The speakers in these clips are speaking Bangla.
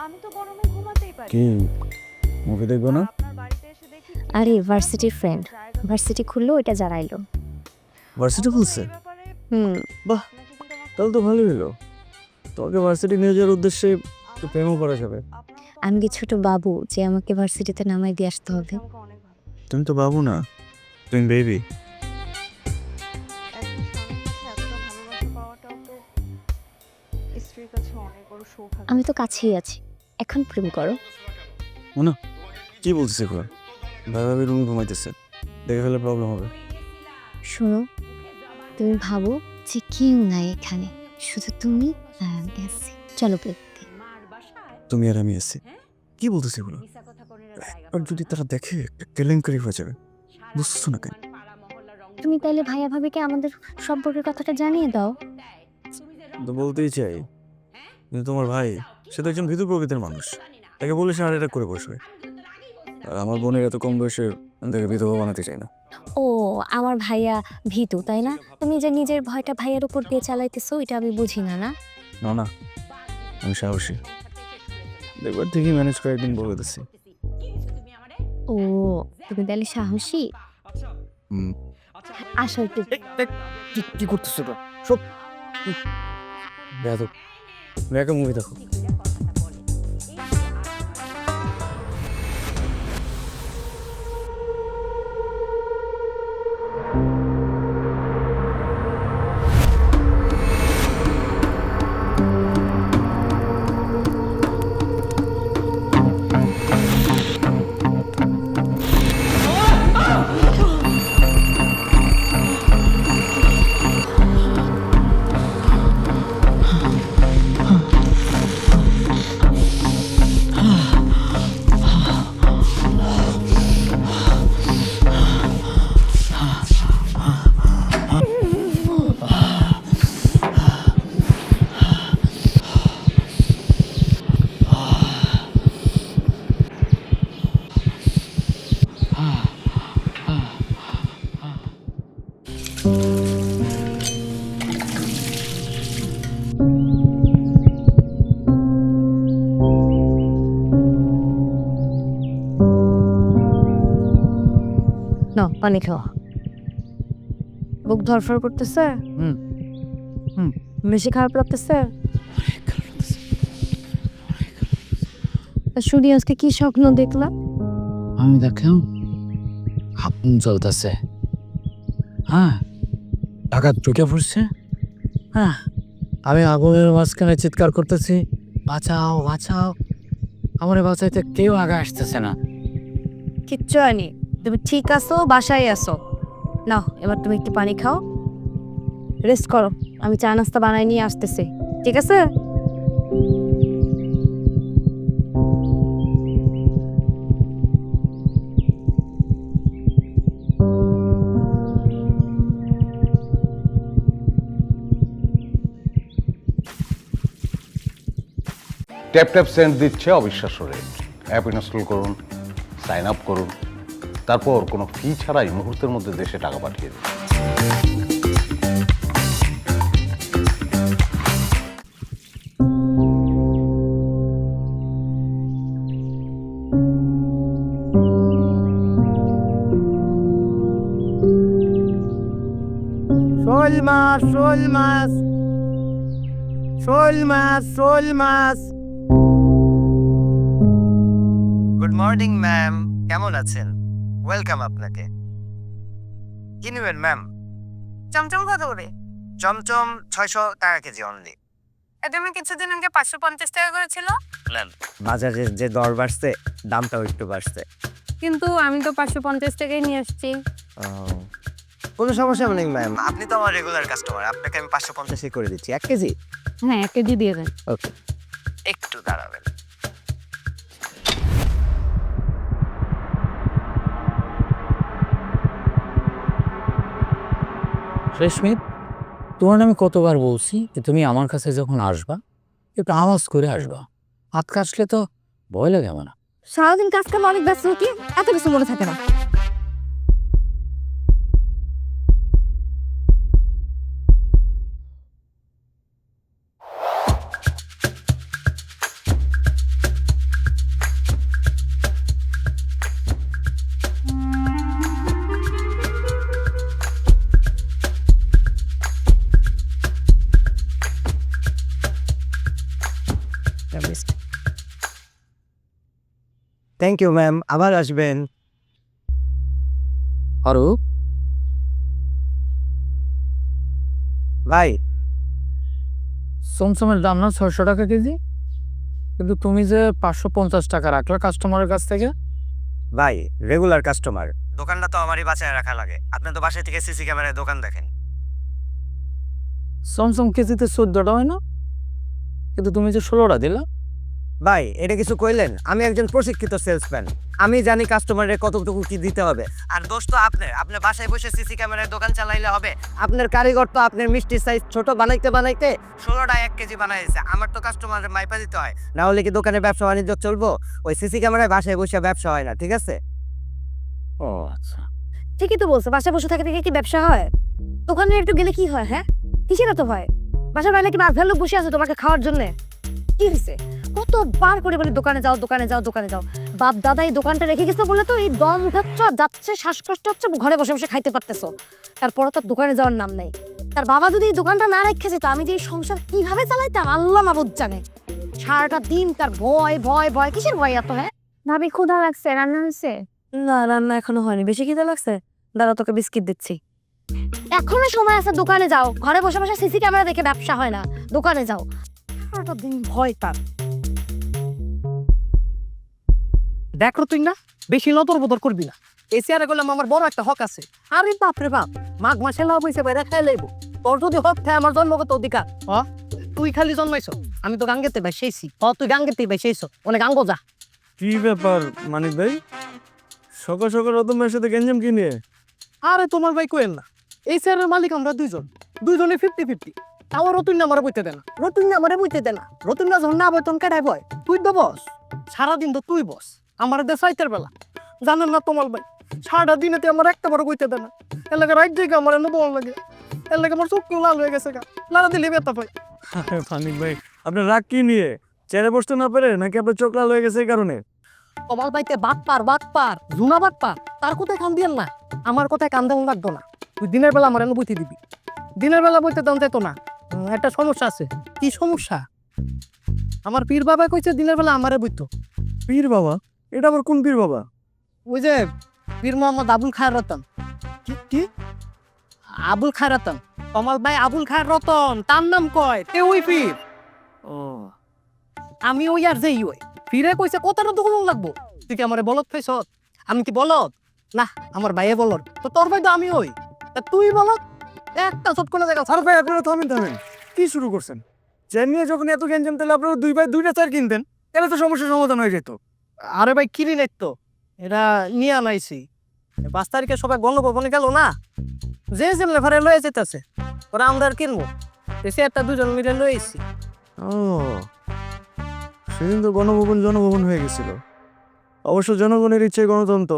আমি তো গরমে ঘুমাতেই পারি কি মুভি দেখবো না? আপনার বাড়িতে এসে দেখি আরে ভার্সিটির ফ্রেন্ড ভার্সিটি খুললো ওইটা জানাইলো। ভার্সিটি খুলছে? এই ব্যাপারে হুম বাহ, আপনাকে কিন্তু আমার তাহলে তো ভালোই হলো। তোকে ভার্সিটি নিয়ে যাওয়ার উদ্দেশ্যে একটু প্রেমও করা যাবে। আপনার আমি কি ছোট বাবু যে আমাকে ভার্সিটিতে নামাই দিয়ে আসতে হবে? আমাকে অনেক ভালো তুমি তো বাবু না, তুমি বেবি। একজন স্বামীর কাছে এতটা ভালোবাসা পাওয়াটাও তো স্ত্রীর কাছে অনেক বড় সৌভাগ্য আমি তো কাছেই আছি, এখন প্রেম করো। না, কি বলছিস এখন? ভাই ভাবি রুমে ঘুমাইতেছে, দেখে ফেলে প্রবলেম হবে। শোনো, তুমি ভাবো যে কেউ নাই এখানে, শুধু তুমি আর আমি আছি। চলো দেখতে। তুমি আর আমি আছি। কি বলতেছি এগুলো? আর যদি তারা দেখে একটা কেলেঙ্কারি হয়ে যাবে, বুঝছো না কেন? তুমি তাইলে ভাইয়া ভাবিকে আমাদের সম্পর্কের কথাটা জানিয়ে দাও। তো বলতেই চাই, কিন্তু তোমার ভাই সে তো একজন ভীতু প্রকৃতির মানুষ, তাকে বলে সে হার্ট অ্যাটাক করে বসবে। আর আমার বোনের এত কম বয়সে আমি তাকে বিধবা বানাতে চাই না। ও, আমার ভাইয়া ভীতু তাই না? তুমি যে নিজের ভয়টা ভাইয়ার উপর দিয়ে চালাইতেছো এটা আমি বুঝি না। না না না, আমি সাহসী, দেখবার ঠিকই ম্যানেজ করে একদিন বলে দিচ্ছি। ও, তুমি তাহলে সাহসী। হুম। আসো একটু। কি করতেছো এটা? সব বেয়াদব। একটা মুভি দেখো। না, পানি খাও। বুক ধরফর করতেছে? হুম হুম। বেশি খারাপ লাগতেছে? শুনি আজকে কি স্বপ্ন দেখলাম? আমি দেখেও আগুন জ্বলতেছে। হ্যাঁ, ডাকাত ঢুকে পড়ছে। হ্যাঁ, আমি আগুনের মাঝখানে চিৎকার করতেছি, বাঁচাও বাঁচাও। আমার বাঁচাইতে কেউ আগে আসতেছে না। কিচ্ছু হয়নি, তুমি ঠিক আছো, বাসায় আসো। নাও এবার তুমি একটু পানি খাও, রেস্ট করো। আমি চা নাস্তা বানাই নিয়ে আসতেছি, ঠিক আছে? ট্যাপ ট্যাপ সেন্ড দিচ্ছে অবিশ্বাস্য রেট। অ্যাপ ইনস্টল করুন, সাইন আপ করুন, তারপর কোনো ফি ছাড়াই মুহূর্তের মধ্যে দেশে টাকা পাঠিয়ে দিন। শোল মাছ শোল মাছ শোল মাছ শোল মাছ। গুড মর্নিং ম্যাম, কেমন আছেন? ওয়েলকাম আপনাকে। কি নেবেন ম্যাম? চমচম কত করে? চমচম 600 টাকা কেজি অনলি। তুমি কিছুদিন আগে 550 টাকা করে ছিল, বাজারের যে দর বাড়ছে দামটাও একটু বাড়ছে। কিন্তু আমি তো 550 টাকাই নিয়ে আসছি। কোনো সমস্যা নেই ম্যাম, আপনি তো আমার রেগুলার কাস্টমার, আপনাকে আমি 550 করে দিচ্ছি 1 কেজি। হ্যাঁ, 1 কেজি দিয়ে দেন। ওকে, একটু দাঁড়াবেন। রেশমিত, তোমার আমি কতবার বলছি যে তুমি আমার কাছে যখন আসবা একটু আওয়াজ করে আসবা। হাত কাশলে তো ভয় লাগে আমার। সারাদিন কাজ কাম অনেক ব্যস্ত কি এত কিছু মনে থাকে না। থ্যাংক ইউ ম্যাম, আবার আসবেন। আরো ভাই সমসমের দাম না 600 টাকা কেজি, কিন্তু তুমি যে 550 টাকা রাখলা কাস্টমারের কাছ থেকে। ভাই রেগুলার কাস্টমার, দোকানটা তো আমারই বাঁচায় রাখা লাগে। আপনি তো বাসায় থেকে সিসি ক্যামেরায় দোকান দেখেন। সমসম কেজিতে 14টা হয় না, কিন্তু তুমি যে 16টা দিলা। ভাই এটা কিছু কইলেন? আমি একজন প্রশিক্ষিত সেলসম্যান, আমি জানি কাস্টমারের কতটুকু কি দিতে হবে। আর দোষ তো আপনার বাসায় বসে সিসি ক্যামেরায় দোকান চালাইলে হবে? আপনার কারিগর তো আপনার মিষ্টির সাইজ ছোট বানাইতে বানাইতে 16টা 1 কেজি বানাইছে। আমার তো কাস্টমারের মাইপা দিতে হয়, না হলে কি দোকানে ব্যবসা বাণিজ্য চলবো? ওই সিসি ক্যামেরায় বাসায় বসে ব্যবসা হয় না, ঠিক আছে? ও আচ্ছা, ঠিকই তো বলছো, বাসায় বসে থেকে থেকে কি ব্যবসা হয়? দোকানে একটু গেলে কি হয়? হ্যাঁ, কিসের এত ভয়? বাসার বাইরে কি বাঘের লোক বসে আছে তোমাকে খাওয়ার জন্য? কি হয়েছে? কতবার করে বলে দোকানে যাও দোকানে যাও দোকানে যাও। বাপ দাদা এই দোকানটা রেখে গেছে বলে তো এই দম উঠাচ্ছ, যাচ্ছে, শ্বাসকষ্ট হচ্ছে, ঘরে বসে বসে খাইতে পারতেছো। তারপরে তো দোকানে যাওয়ার নাম নেই। তার বাবা যদি এই দোকানটা না রেখে যেত, আমি যে এই সংসার কিভাবে চালাইতাম আল্লাহ মাবুদ জানে। সারাটা দিন তার ভয় ভয় ভয়, কিসের ভয় এত? হ্যাঁ ভাবি ক্ষুধা লাগছে, রান্না হয়েছে? না, রান্না এখনো হয়নি। বেশি খিদে লাগছে? দাদা তোকে বিস্কিট দিচ্ছি। এখনো সময় আছে, দোকানে যাও। ঘরে বসে বসে সিসি ক্যামেরা দেখে ব্যবসা হয় না, দোকানে যাও। সারাটা দিন ভয় তার। দেখো তুই না বেশি লতর বদর করবি না। এই চেয়ারে গেলাম আমার বড় একটা হক আছে। আরে বাপ রে বাপ, মাঘ মাসে লাভ হয়েছে বাইরে খাই লাইব। তোর যদি হক থাকে আমার জন্মগত অধিকার। তুই খালি জন্মাইছ, আমি তো গাঙ্গেতে বেসেছি। তুই গাঙ্গেতে বেসেছ, অনেক গাঙ্গ যা। কি ব্যাপার মানিক ভাই, সকাল সকাল রতন ভাইয়ের সাথে গেঞ্জাম কি নিয়ে? আরে তোমার ভাই কোয়েল না, এই চেয়ারের মালিক আমরা দুইজনে 50-50। তাও রতুন না আমারে বইতে দে না, রতুন না আমারে বইতে দে না। রতুন না যখন না বই তখন কেটাই বয়? তুই তো বস, সারাদিন তো তুই বস। আমার দে সাইতের বেলা জানেন না তোমার ভাই, সারাটা দিনেতে আমার একটা বড় বইতে দেয় না। এর লাগে রাইট দিকে আমার এনে বল লাগে, এর লাগে আমার চোখ লাল হয়ে গেছে গা, লালা দিলে ব্যথা পাই। আরে মানিক ভাই, আপনার রাগ কি নিয়ে? চেয়ারে বসতে না পেরে নাকি আপনার চোখ লাল হয়ে গেছে এই কারণে? তোমার ভাইতে বাদ পার জুনা বাদ পার, তার কোথায় কান দিয়েন না। আমার কোথায় কান দেওয়া লাগতো না। তুই দিনের বেলা আমার এনে বইতে দিবি, দিনের বেলা বইতে দেন যেত না। একটা সমস্যা আছে। কি সমস্যা? আমার পীর বাবা কইছে দিনের বেলা আমারে বইতো। পীর বাবা? এটা আবার কোন পীর বাবা? ওই যে পীর মোহাম্মদ আবুল খায়ের রতন। কি? আবুল খায়ের রতন, কমল ভাই আবুল খায়ের রতন, তার নাম কয় তে ওই পীর। ও আমি ওই আর যেই ওই ফিরে কইছে কতটা দোকান লাগবো। তুই কি আমারে বলত পেছ? আমি কি বলত না? আমার ভাইয়ে বলত তো, তোর ভাই তো আমি ওই। তা তুই বলত একটা চট করে দেখা। আর ভাই আপনারা থামেন, কি শুরু করছেন? চেয়ার নিয়ে যখন এত গেঞ্জাম, তাহলে আপনারা দুই ভাই দুইটা চেয়ার কিনতেন, তাহলে তো সমস্যার সমাধান হয়ে যেত। আরে ভাই কিনি নাই তো, এটা নিয়ে আনাইছি। 5 তারিখে সবাই গণভবনে গেল না, যে যেমন ঘরে লয়ে যেতেছে ওরা আমরা আর কিনবো। এসে একটা দুজন মিলে লয়েছি। ও সেদিন তো জনভবন হয়ে গেছিল। অবশ্য জনগণের ইচ্ছায় গণতন্ত্র,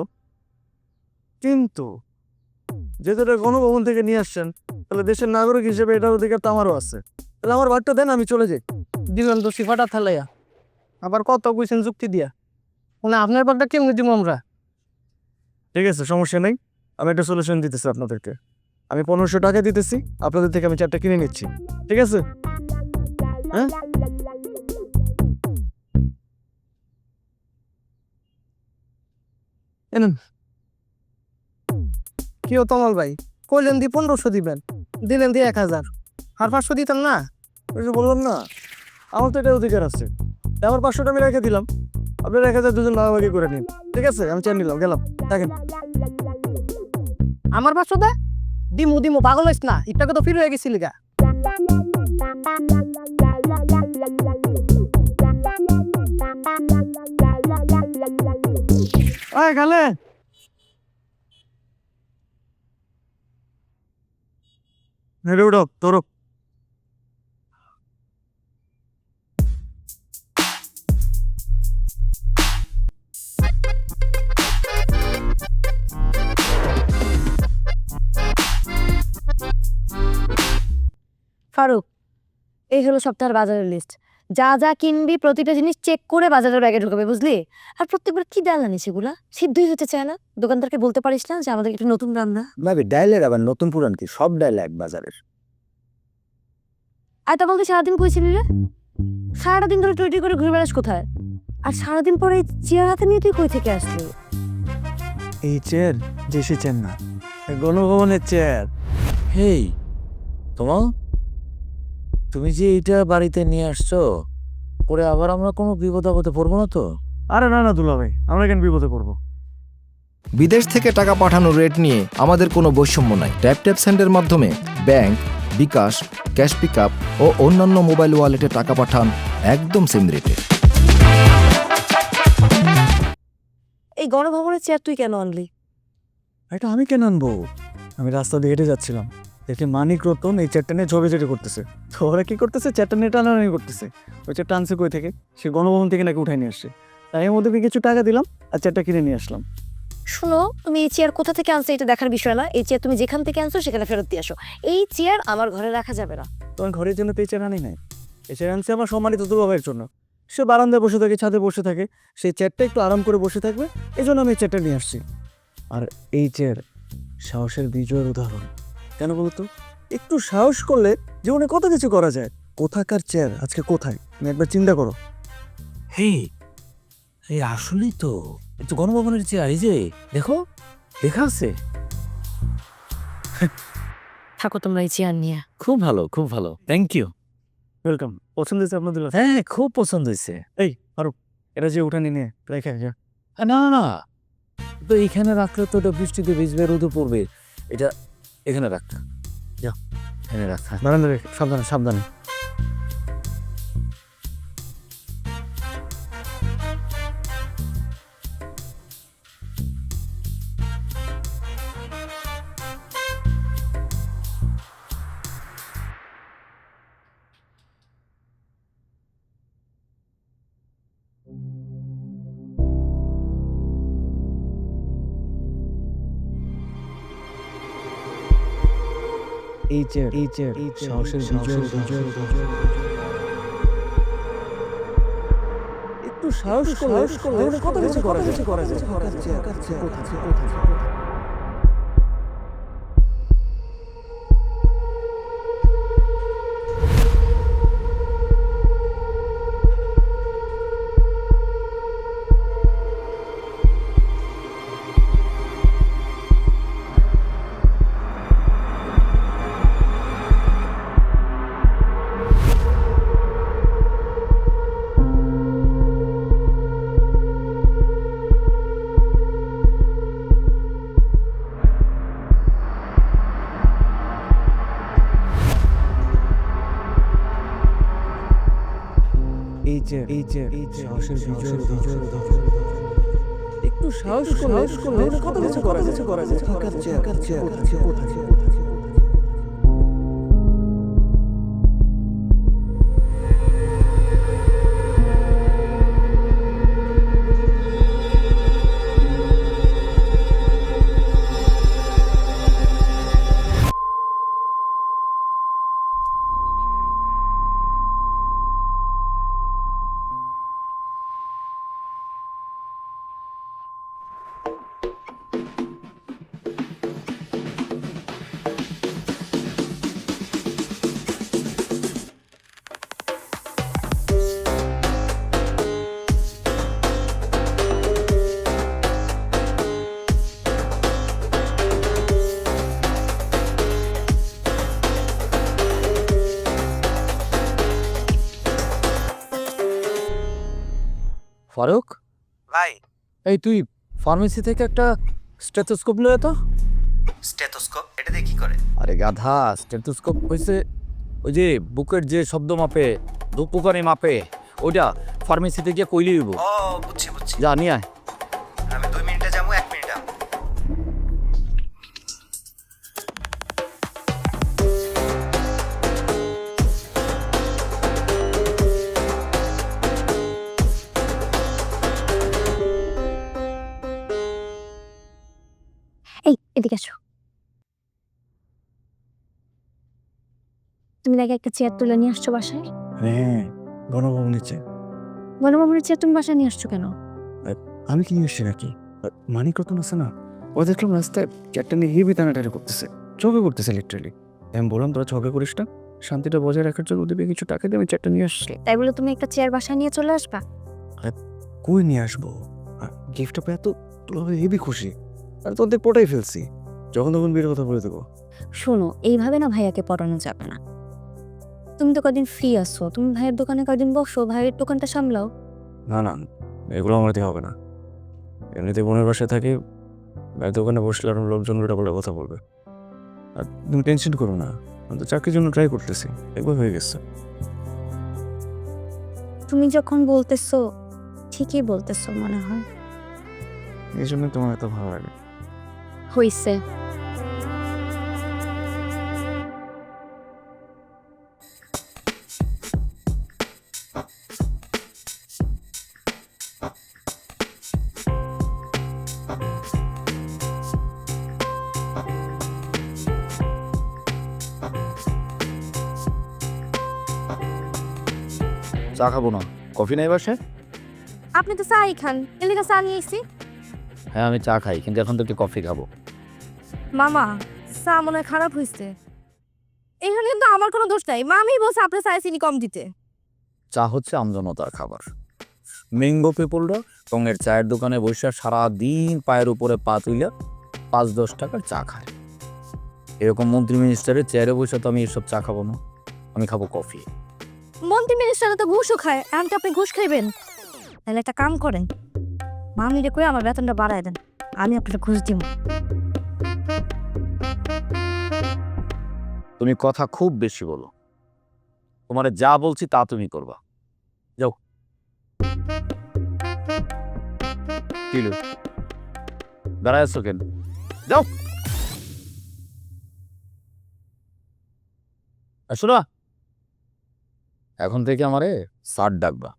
কিন্তু যেহেতু এটা গণভবন থেকে নিয়ে আসছেন, তাহলে দেশের নাগরিক হিসেবে এটার অধিকার তো আমারও আছে। তাহলে আমার ভাগটা দেন, আমি চলে যাই। দিবেন তো সিফাটা থালাইয়া, আবার কত কইছেন যুক্তি দিয়া। মানে আপনার বাগটা কেমনি দিব আমরা? ঠিক আছে, সমস্যা নেই, আমি একটা সলিউশন দিতেছি আপনাদেরকে। আমি 1500 টাকা দিতেছি, আপনাদের থেকে আমি চারটা কিনে নিচ্ছি, ঠিক আছে? হ্যাঁ, এনেন। কি ও তমাল ভাই, কইলেন দি 1500 দিবেন, দিলেন দি 1000, আর 500 দিতেন না? ওই যে বললাম না, আমার তো এটা অধিকার আছে। তাই আমার 500টা আমি রেখে দিলাম, আপনার 1000 দুজন ভাগাভাগি করে নিন, ঠিক আছে? আমি চেয়ে নিলাম, গেলাম, থাকেন। আমার 500 দে দিমু পাগল হইস না, ইটাকে তো ফিরে হয়ে গেছিল গা। আয় খালে, হেরে উঠো তোরো। ফারুক, এই হলো সপ্তাহের বাজারের লিস্ট। যা যা কিনবি প্রতিটা জিনিস চেক করে বাজারের ব্যাগে ঢুকাবে, বুঝলি? আর প্রত্যেকবার কি ডাল আনিস সেগুলা সিদ্ধই হতে চায় না। দোকানদারকে বলতে পারিস না যে আমাদের একটু নতুন রান্না? ভাবি ডাইলের আবার নতুন পুরান কি? সব ডাইল এক বাজারের। আর তা বলতে সারাদিন কইছিলি রে? সারাটা দিন ধরে টুইটি করে ঘুরে বেড়াস কোথায়? আর সারাদিন পরে চেয়ার হাতে নিয়ে তুই কই থেকে আসলি? এই চেয়ার যে সে চেয়ার না, গণভবনের চেয়ার। হেই তোমার, তুমি যে এইটা বাড়িতে নিয়ে আসছো, পরে আবার আমরা কোনো বিপদ আপদে পড়বো না তো? আরে না না দুলা ভাই, আমরা কেন বিপদে পড়বো? বিদেশ থেকে টাকা পাঠানোর রেট নিয়ে আমাদের কোনো বৈষম্য নাই। ট্যাপ ট্যাপ সেন্ডের মাধ্যমে ব্যাংক, বিকাশ, ক্যাশ পিকআপ ও অন্যান্য মোবাইল ওয়ালেটে টাকা পাঠান একদম সেম রেটে। এই গণভবনের চেয়ার তুই কেন আনলি? এটা আমি কেন আনবো? আমি রাস্তা দিয়ে হেঁটে যাচ্ছিলাম, দেখি মানিক রতন এই চেয়ারটা নিয়ে ঝগড়াঝাটি করতেছে। তো ওরা কি করতেছে, চেয়ারটা নিয়ে টানাটানি করতেছে। ওই চেয়ারটা আনছে কই থেকে? সে গণভবন থেকে নাকি উঠাই নিয়ে আসছে। তাই এর মধ্যে কিছু টাকা দিলাম আর চেয়ারটা কিনে নিয়ে আসলাম। শুনো, তুমি এই চেয়ার কোথা থেকে আনছো এটা দেখার বিষয় না। এই চেয়ার তুমি যেখান থেকে আনছো সেখানে ফেরত দিয়ে আসো। এই চেয়ার আমার ঘরে রাখা যাবে না। তোমার ঘরের জন্য তো এই চেয়ার আনি নাই, এই চেয়ার আনছে আমার সম্মানিত দুলাভাইয়ের জন্য। সে বারান্দায় বসে থাকে, ছাদে বসে থাকে, সেই চেয়ারটা একটু আরাম করে বসে থাকবে, এই জন্য আমি এই চেয়ারটা নিয়ে আসছি। আর এই চেয়ার সাহসের বিজয়ের উদাহরণ। কেন বলতো? একটু সাহস করলে জীবনে কত কিছু করা যায়। কোথাকার চেয়ার আজকে কোথায়, তুমি একবার চিন্তা করো। হেই, এই আসলেই তো একটু গণভবনের চেয়ার, এই যে দেখো লেখা আছে। থাকো তোমরা এই চেয়ার নিয়ে। খুব ভালো, খুব ভালো, থ্যাংক ইউ। ওয়েলকাম। পছন্দ হয়েছে আপনার দুলা? হ্যাঁ, খুব পছন্দ হয়েছে। এই ফারুক, এটা যে উঠানি নিয়ে রেখে যা। না না না, তো এইখানে রাখলে তো এটা বৃষ্টিতে ভিজবে, রোদে পড়বে। এটা এখানে রাখ, যা এখানে রাখ। হ্যাঁ। বারান্দা রেখে, সাবধানে সাবধানে। এই চেয়ার সাহসের বিজয়ের একটু সাহস করলে কত কিছু করা যায়। এই চেয়ার সাহসের বিজয়ের একটু সাহস করলে কত কিছু করা যায়। ফারুক, ভাই, এই তুই ফার্মেসি থেকে একটা স্টেথোস্কোপ নিয়ে তো। স্টেথোস্কোপ এটা দিয়ে কি করে? আরে গাধা, স্টেথোস্কোপ হয়েছে ওই যে বুকের যে শব্দ মাপে, ধুপুকানি মাপে, ওইটা ফার্মেসিতে গিয়ে কইলি হইব। ও বুঝছি। যা নিয়ে আয়। আমি 2 মিনিটে যাবো, 1 মিনিট যাবো। এই এদিকে আসো। তুমি নাকি একটা চেয়ার তুলে নিয়ে আসছো বাসায়? হ্যাঁ, গণভবনের চেয়ার। গণভবনের চেয়ার তুমি বাসায় নিয়ে আসছো কেন? আমি কি নিয়ে এসছি নাকি? মানিক রতন আছে না, ও দেখলাম রাস্তায় চেয়ারটা নিয়ে হেবি টানাটানি করতেছে, ঝগড়া করতেছে লিটারালি। আমি বললাম তোরা ঝগড়া করিস না, শান্তিটা বজায় রাখার জন্য ওদের কিছু টাকা দিয়ে আমি চেয়ারটা নিয়ে আসছি। তাই বলে তুমি একটা চেয়ার বাসায় নিয়ে চলে আসবা? কই নিয়ে আসবো? গিফটটা পেয়ে তো হেবি খুশি। আর তোদের পটাই ফেলছি, যখন তখন বিয়ের কথা বলে দেবো। শোনো, এইভাবে না ভাইয়াকে পটানো যাবে না। তুমি তো কদিন ফ্রি আছো, তুমি ভাইয়ের দোকানে কদিন বসো, ভাইয়ের দোকানটা সামলাও। না না, এগুলো আমার দিয়ে হবে না। এমনিতে বোনের বাসায় থাকি, ভাইয়ের দোকানে বসলে আর লোকজন উল্টা বলে কথা বলবে। আর তুমি টেনশন করো না, আমি তো চাকরির জন্য ট্রাই করতেছি, একবার হয়ে গেছে। তুমি যখন বলতেছো ঠিকই বলতেছো মনে হয়। এই জন্য তোমার এত ভালো লাগে। হইছে। চা খাবো না, কফি নাই বাসায়? আপনি তো চাই খান, এলিকা চা নিয়ে এসছি। হ্যাঁ আমি চা খাই, কিন্তু এখন তো একটু কফি খাবো। মামা, চা মনে হয় খারাপ হয়েছে। এখানে কিন্তু আমার কোনো দোষ নাই, মামি বলছে আপনি চাই চিনি কম দিতে। চা হচ্ছে আমজনতার খাবার। ম্যাঙ্গো পিপলরা টঙ্গের চায়ের দোকানে বসে সারাদিন পায়ের উপরে পা তুইলা 5-10 টাকার চা খায়। এরকম মন্ত্রী মিনিস্টারের চেয়ারে বসে তো আমি এসব চা খাবো না, আমি খাবো কফি। মন্ত্রী মিনিস্টার তো ঘুষও খায়, এখন কি আপনি ঘুষ খাইবেন? তাহলে একটা কাম করেন, মামি রে কই আমার বেতনটা বাড়ায় দেন, আমি আপনাকে ঘুষ দিব। তুমি কথা খুব বেশি বলো, তোমারে যা বলছি তা তুমি করবা। যাও। কিলো দাঁড়ায় আছো কেন? যাও। শোনো, এখন থেকে আমারে স্যার ডাকবা।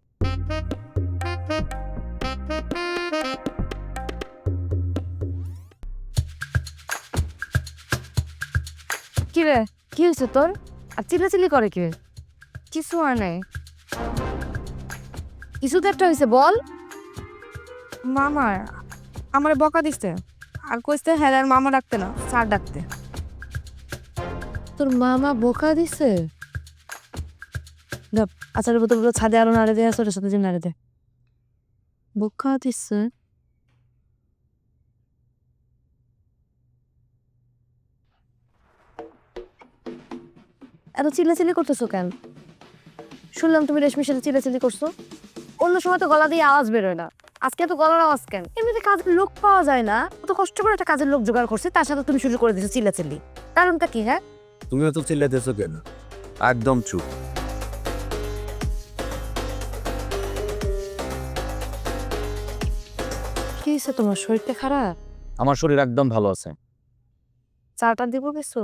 কি রে, কি হয়েছে তোর? আর চিল্লাচিল্লি করে কি? কিছু আর নাই। কিছু তো একটা হয়েছে, বল। মামার আমার বকা দিচ্ছে আর কইতে হ্যাঁ আর মামা ডাকতে না, স্যার ডাকতে। তোর মামা বকা দিছে? আচারের বোতলগুলো ছাদে আরো নাড়ে দেয়, ছোট ছোট যে নাড়ে দেয়। বকা দিচ্ছে? এত চিল্লাচিল্লি করতেছো কেন? শুনলাম তুমি রেশমির সাথে চিল্লাচিল্লি করছো। অন্য সময় তো গলা দিয়ে আওয়াজ বেরোয় না, আজকে তো গলার আওয়াজ কেন? এমনিতে কাজের লোক পাওয়া যায় না, অত কষ্ট করে একটা কাজের লোক জোগাড় করছে, তার সাথে তুমি শুরু করে দিছো চিল্লাচিল্লি। কারণটা কি? হ্যাঁ, তুমিও তো চিল্লাইতেছো কেন? একদম চুপ। কি হয়েছে তোমার? শরীরটা খারাপ? আমার শরীর একদম ভালো আছে। চাটা দিব কিছু?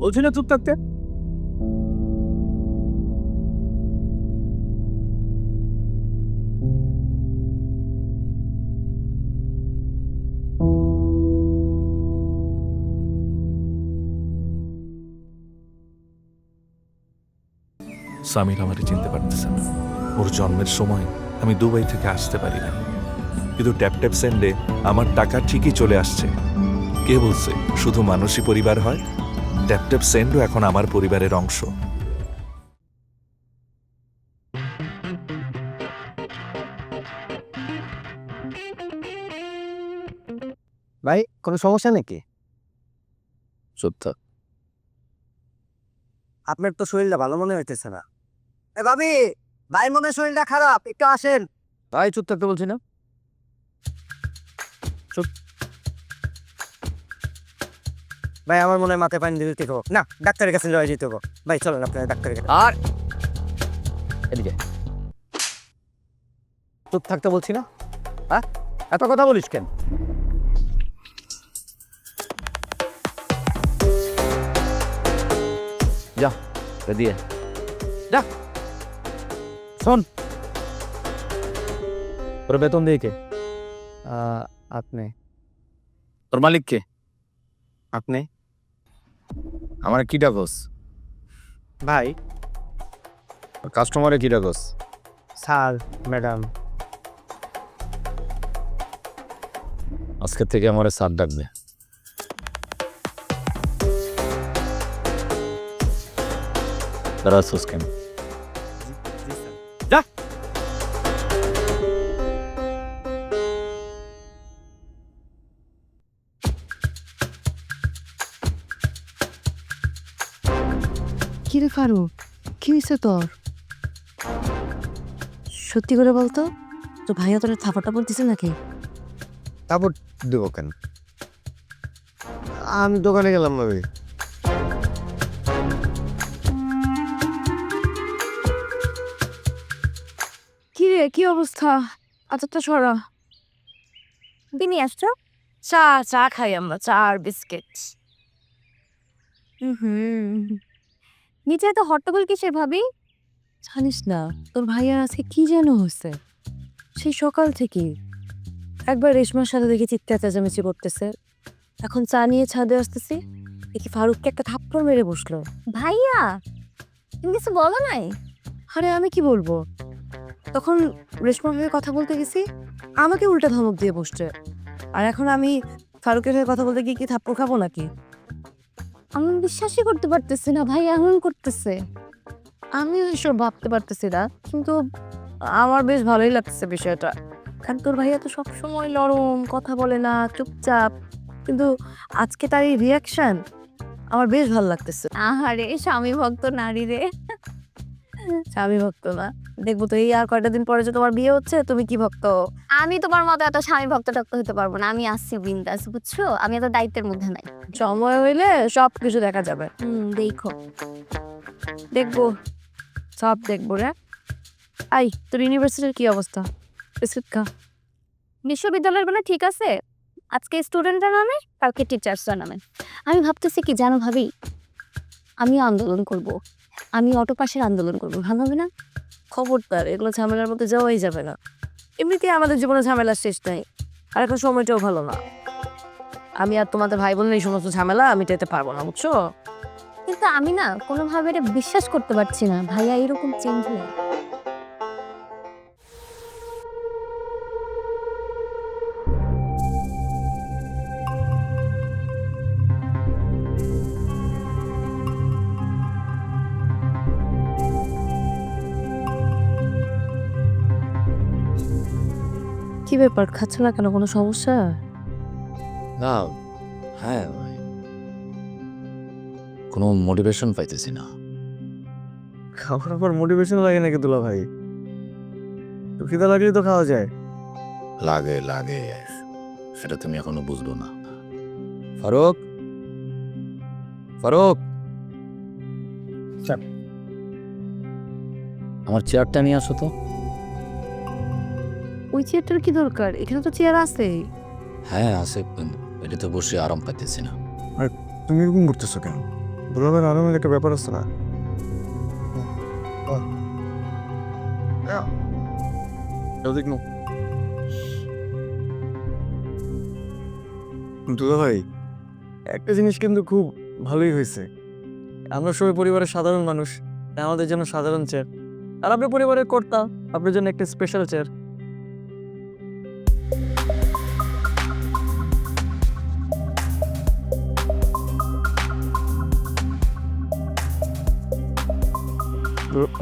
বলছি না চুপ থাকতে। সামির আমারে চিনতে পারতেছে না। ওর জন্মের সময় আমি দুবাই থেকে আসতে পারি না, কিন্তু ট্যাপ ট্যাপ সেন্ডে আমার টাকা ঠিকই চলে আসছে। কে বলছে শুধু মানুষই পরিবার হয়? ট্যাপ ট্যাপ সেন্ডও এখন আমার পরিবারের অংশ। ভাই কোনো সমস্যা নাকি? চুপ থাক। আপনার তো শরীরটা ভালো মনে হইতেছে না। এ ভাবি, ভাই মনে হয় শরীরটা খারাপ, একটু আসেন। ভাই চুপ থাকতে বলছি না? ভাই আমার মনে হয় মাথায় পানি দিতে হবে না, ডাক্তারের কাছে লয়ে যেতে হবে। ভাই চলেন আপনার ডাক্তারের কাছে। আর এদিকে চুপ থাকতে বলছি না? হ্যাঁ, এত কথা বলিস কেন? যা দিয়ে যা। শোন, তোর বেতন দিয়ে কে? আপনি। তোর মালিক কে? আপনি? আমার কি ডাকস? ভাই। কাস্টমারে কি ডাকস? Sir, madam. আজকের থেকে আমার স্যার ডাকবে। দাঁড়াচ্ছিস কেন? জি কি রে ফারুক, কি হয়েছে তোর? সত্যি করে বলতো, তো ভাইয়া তোর থাপাটা বলতেছে নাকি? তারপর দেবো কেন? আমি দোকানে গেলাম ভাবি। কি রে, কি অবস্থা? আচ্ছা সরা। বিনি আসছো? চা চা খাই আমরা, চা আর বিস্কিট। নিচে এত হট্টগোল কিসের ভাবি? জানিস না তোর ভাইয়ার আজকে কি যেন হয়েছে, সেই সকাল থেকে একবার রেশমার সাথে দেখি চিৎকার চেঁচামেচি করতেছে, এখন চা নিয়ে ছাদে আসতেছি, দেখি ফারুককে একটা থাপ্পড় মেরে বসলো। ভাইয়া তুমি কিছু বলো নাই? আরে আমি কি বলবো, তখন রেশমার হয়ে কথা বলতে গেছি, আমাকে উল্টা ধমক দিয়ে বসছে, আর এখন আমি ফারুকের হয়ে কথা বলতে গিয়ে কি থাপ্পড় খাবো নাকি? আমি বিশ্বাসই করতে পারতেছি না, ভাইয়া এমন করতেছে। আমি এসব ভাবতে পারতেছি না, কিন্তু আমার বেশ ভালোই লাগতেছে বিষয়টা, কারণ তোর ভাইয়া তো সবসময় নরম, কথা বলে না, চুপচাপ, কিন্তু আজকে তার এই রিয়াকশন আমার বেশ ভালো লাগতেছে। আহারে স্বামী ভক্ত নারী রে। স্বামী ভক্ত না, দেখবো তো এই আর কয়টা দিন পরে যে তোমার বিয়ে হচ্ছে, তুমি কি ভক্ত? আমি তোমার মতো এত স্বামী ভক্ত টক্ত হতে পারবো না, আমি আসছি বিন্দাস, বুঝছো? আমি এত দায়িত্বের মধ্যে নাই। সময় হইলে সব কিছু দেখা যাবে, দেখো। দেখবো, সব দেখবো রে। আই, তোর ইউনিভার্সিটির কি অবস্থা? বিস্কুট খা। বিশ্ববিদ্যালয়ের বেলা ঠিক আছে, আজকে স্টুডেন্টরা নামে, কালকে টিচার্সরা নামে। আমি ভাবতেছি কি জানো ভাবি, আমি আন্দোলন করব, আমি অটো পাশের আন্দোলন করব, ভালো হবে না? খবরদার, এগুলো ঝামেলার মধ্যে যাওয়াই যাবে না। এমনিতে আমাদের জীবনে ঝামেলার শেষ নাই, আর এখন সময়টাও ভালো না। আমি আর তোমাদের ভাই বোনের এই সমস্ত ঝামেলা আমি টেতে পারবো না, বুঝছো? কিন্তু আমি না কোনোভাবে এটা বিশ্বাস করতে পারছি না, ভাইয়া এরকম চেঞ্জ হয়ে। কি ব্যাপার, খাচ্ছ না কেন? কোনো সমস্যা? না, হ্যাঁ ভাই, কোনো মোটিভেশন পাইতেছি না। খাওয়ার পর মোটিভেশন লাগে নাকি দুলা ভাই? তো খিদা লাগলে তো খাওয়া যায়। লাগে লাগে, সেটা তুমি এখনো বুঝলো না। ফারুক, ফারুক, আমার চেয়ারটা নিয়ে আসো তো। ওই চেয়ারটার কি দরকার? এখানে তো চেয়ার আছে। হ্যাঁ আছে, এটাতে বসে আরাম পাইতেছি না। তুমি এরকম করতেছো কেন? দুলা ভাই আরামের একটা ব্যাপার আছে না? দুলা ভাই, একটা জিনিস কিন্তু খুব ভালোই হয়েছে, আমরা সবাই পরিবারের সাধারণ মানুষ, তাই আমাদের জন্য সাধারণ চেয়ার, আর আপনি পরিবারের কর্তা, আপনার জন্য একটা স্পেশাল চেয়ার।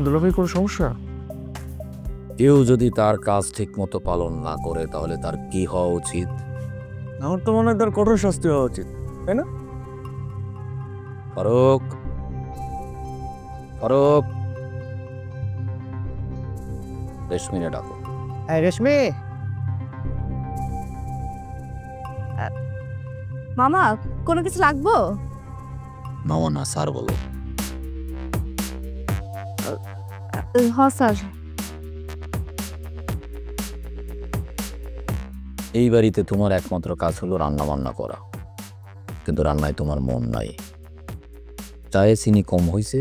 দুলা ভাই, কোনো সমস্যা? কেউ যদি তার কাজ ঠিক মতো পালন না করে তাহলে তার কি হওয়া উচিত? আমার তো মনে হয় তার কঠোর শাস্তি হওয়া উচিত, তাই না? ফারুক, ফারুক, রেশমিনে ডাকো। এই রেশমি, মামা, কোনো কিছু লাগবো? মামা না, স্যার বলো। হ্যাঁ স্যার। এই বাড়িতে তোমার একমাত্র কাজ হলো রান্না বান্না করা, কিন্তু রান্নায় তোমার মন নাই। চায়ে চিনি কম হয়েছে,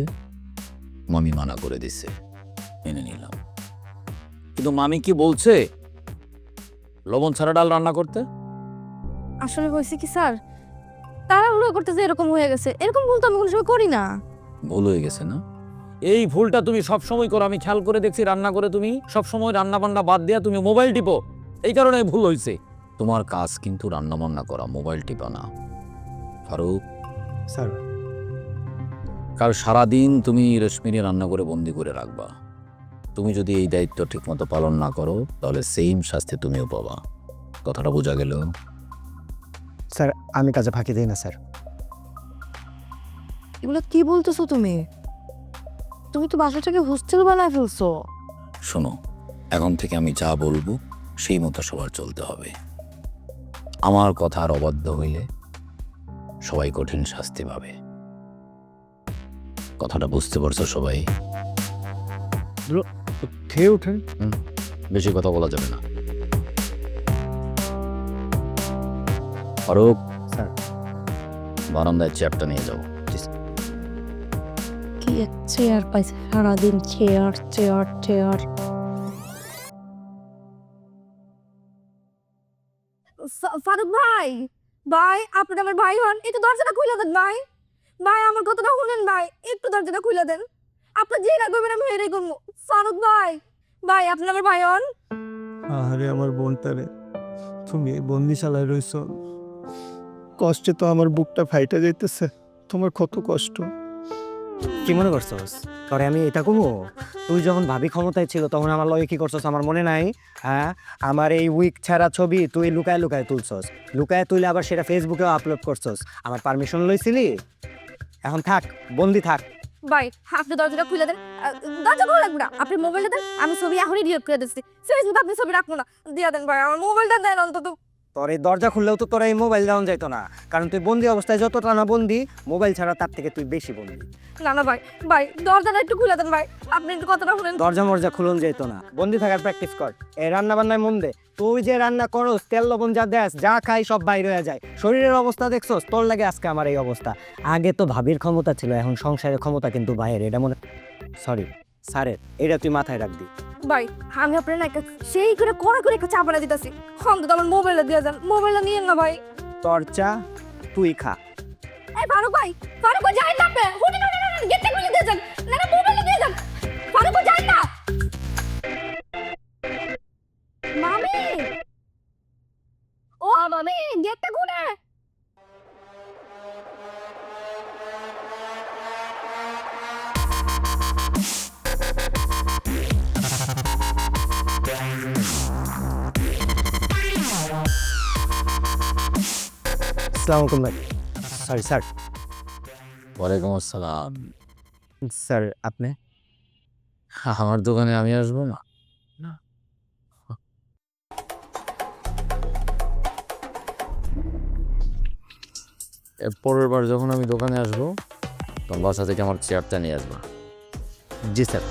মামি মানা করে দিছে, মেনে নিলাম। কিন্তু মামি কি বলছে লবণ ছাড়া ডাল রান্না করতে? আসলে হয়েছে কি স্যার, তাড়াহুড়ো করতে যে এরকম হয়ে গেছে, এরকম ভুল তো আমি কোনো সময় করি না। ভুল হয়ে গেছে না? এই ভুলটা তুমি সব সময় করো, আমি খেয়াল করে দেখছি। রান্না করে তুমি সব সময় রান্না বান্না বাদ দিয়া তুমি মোবাইল টিপো, এই কারণে ভুল হয়েছে। তোমার কাজ কিন্তু রান্না বান্না করা, মোবাইল টিপা না। ফারুক স্যার, কাল সারাদিন তুমি রেশমিনে রান্না করে বন্দি করে রাখবা। তুমি যদি এই দায়িত্ব ঠিকমতো পালন না করো তাহলে সেম শাস্তি তুমিও পাবা। কথাটা বোঝা গেল? স্যার আমি কাজে ফাঁকি দিই না স্যার। এগুলো কি বলতেছো তুমি? তুমি তো বাসাটাকে হোস্টেল বানায় ফেলছো। শোনো, এখন থেকে আমি যা বলবো সেই মতো সবার চলতে হবে। আমার কথার অবাধ্য হইলে সবাই কঠিন শাস্তি পাবে। কথাটা বুঝতে পারছো সবাই? খেয়ে ওঠেন। বেশি কথা বলা যাবে না। ফারুক, স্যার। বারান্দায় চেয়ারটা নিয়ে যাও। কি এক চেয়ার পাইছে সারাদিন, চেয়ার চেয়ার চেয়ার। ফারুক ভাই, ভাই আপনি আমার ভাই হন, একটু দরজাটা খুলে দেন ভাই। ভাই আমার কথাটা শুনেন ভাই, একটু দরজাটা খুলে দেন। আপনি যে রাখবেন আমি হেরে করবো। ফারুক ভাই, ভাই আপনি আমার ভাই হন। আরে আমার বোনটারে, তুমি বন্দিশালায় রইছ, কষ্টে তো আমার বুকটা ফাইটা যাইতেছে। তোমার কত কষ্ট। কি মনে করছস তোরে আমি এটা কমু? তুই যখন ভাবি ক্ষমতায় ছিল তখন আমার লগে কি করছস আমার মনে নাই? হ্যাঁ, আমার এই উইক ছাড়া ছবি তুই লুকায় লুকায় তুলছস, লুকায় তুলে আবার সেটা ফেসবুকেও আপলোড করছস। আমার পারমিশন লইছিলি? এখন থাক, বন্দি থাক। ভাই আপনি দরজাটা খুলে দেন। দরজা খোলা লাগবে না, আপনি মোবাইলটা দেন, আমি ছবি এখনই ডিলিট করে দিচ্ছি। ফেসবুকে আপনি ছবি রাখবো না, দিয়ে দেন ভাই, আমার মোবাইলটা দেন অন্তত। তোর এই দরজা খুললেও তো তোর এই মোবাইল দেওয়া যাইতো না, কারণ তুই বন্দি অবস্থায় যতটা না বন্দি, মোবাইল ছাড়া তার থেকে তুই বেশি বন্দি। না না ভাই, ভাই দরজাটা একটু খুলে দেন ভাই, আপনি একটু কথাটা শুনেন। দরজা মরজা খুলন যেত না, বন্দি থাকার প্র্যাকটিস কর। এই রান্না বান্নায় মন দে। তুই যে রান্না করস, তেল লবণ যা দেস, যা খাই সব বাইরে হয়ে যায়। শরীরের অবস্থা দেখছস, তোর লাগে আজকে আমার এই অবস্থা। আগে তো ভাবির ক্ষমতা ছিল, এখন সংসারের ক্ষমতা কিন্তু বাইরে। এটা মনে, সরি স্যারের, এটা তুই মাথায় রাখবি। ভাই আমি আপনার না একটা সেই করে একটা চা বানা দিতেছি, অন্তত আমার মোবাইলটা দিয়ে যান। মোবাইলটা নিয়েন না ভাই। তোর চা তুই খা। এই ফারুক ভাই, ফারুক ভাই যাই না আপনি, হুটে না না না, গেটটা খুলে দিয়ে যান। না না মোবাইলটা দিয়ে যান। ফারুক ভাই যাই না। মামি, ও মামি গেটটা খুলে। আসসালামু আলাইকুম ভাই। Sorry sir. ওয়ালাইকুম আসসালাম। স্যার আপনি? আমার দোকানে আমি আসবো না? এর পরের বার যখন আমি দোকানে আসবো তখন বাসা থেকে আমার চেয়ারটা নিয়ে আসবো। জি স্যার।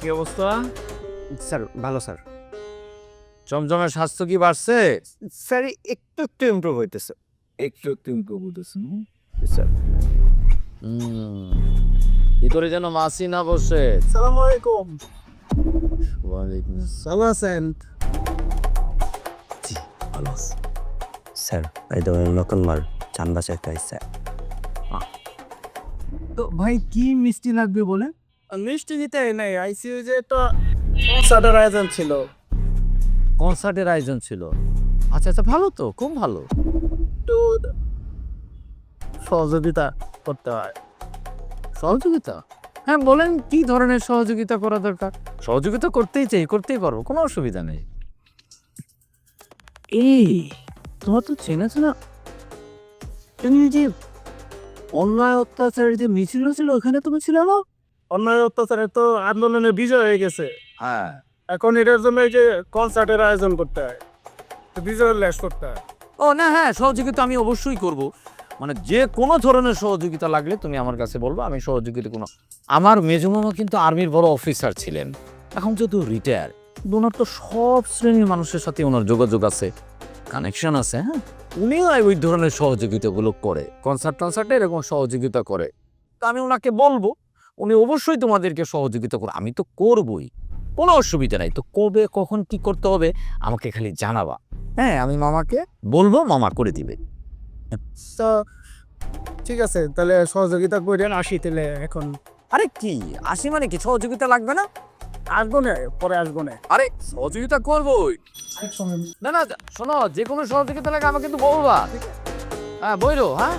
কি অবস্থা? স্যার ভালো স্যার। চমচমের স্বাস্থ্য কি বাড়ছে? স্যার একটু একটু ইমপ্রুভ হইতেছে। একটু একটু ইমপ্রুভ হতেছে। স্যার ভিতরে যেন মাছি না বসে। আসসালামু আলাইকুম। ওয়ালাইকুম ভালো আছেন? ভালো আছে। স্যার এই ধরনের নতুন মাল চান্দাসে একটা স্যার। তো ভাই কি মিষ্টি লাগবে বলে? মিষ্টি দিতে নাই, আইসিইউ যে একটা কনসার্টের আয়োজন ছিল। কনসার্টের আয়োজন ছিল? আচ্ছা আচ্ছা, ভালো তো, খুব ভালো। একটু সহযোগিতা করতে হয়। সহযোগিতা? হ্যাঁ বলেন, কি ধরনের সহযোগিতা করা দরকার? সহযোগিতা করতেই চাই, করতেই পারবো, কোনো অসুবিধা নেই। এই তোমার তো চেনা চেনা, তুমি যে অন্যায় অত্যাচারের যে মিছিল ছিল ওখানে তুমি ছিল না? অন্যায় অত্যাচারের তো আন্দোলনের বিজয় হয়ে গেছে। হ্যাঁ, এখন এটার জন্য এই যে কনসার্টের আয়োজন করতে হয়, বিজয়ের ল্যাস করতে হয়। ও না, হ্যাঁ সহযোগিতা আমি অবশ্যই করব। মানে যে কোনো ধরনের সহযোগিতা লাগলে তুমি আমার কাছে বলবো, আমি সহযোগিতা কোনো। আমার মেজো মামা কিন্তু আর্মির বড় অফিসার ছিলেন, এখন যেহেতু রিটায়ার, ওনার তো সব শ্রেণীর মানুষের সাথে ওনার যোগাযোগ আছে, কানেকশন আছে। হ্যাঁ, উনিও ওই ধরনের সহযোগিতাগুলো করে, কনসার্টে এরকম সহযোগিতা করে। তো আমি ওনাকে বলবো, উনি অবশ্যই তোমাদেরকে সহযোগিতা করে। আমি তো করবই, কোনো অসুবিধা নাই। তো কবে কখন কি করতে হবে আমাকে খালি জানাবা। হ্যাঁ, আমি মামাকে বলবো, মামা করে দিবে। তো ঠিক আছে, তাহলে সহযোগিতা করেন, আসি তাহলে এখন। আরে কি আসি মানে কি, সহযোগিতা লাগবে না? আসবো না, পরে আসবো না। আরে সহযোগিতা করবোই। না না শোনো, যে কোনো সহযোগিতা লাগে আমাকে কিন্তু বলবা। হ্যাঁ বইরো। হ্যাঁ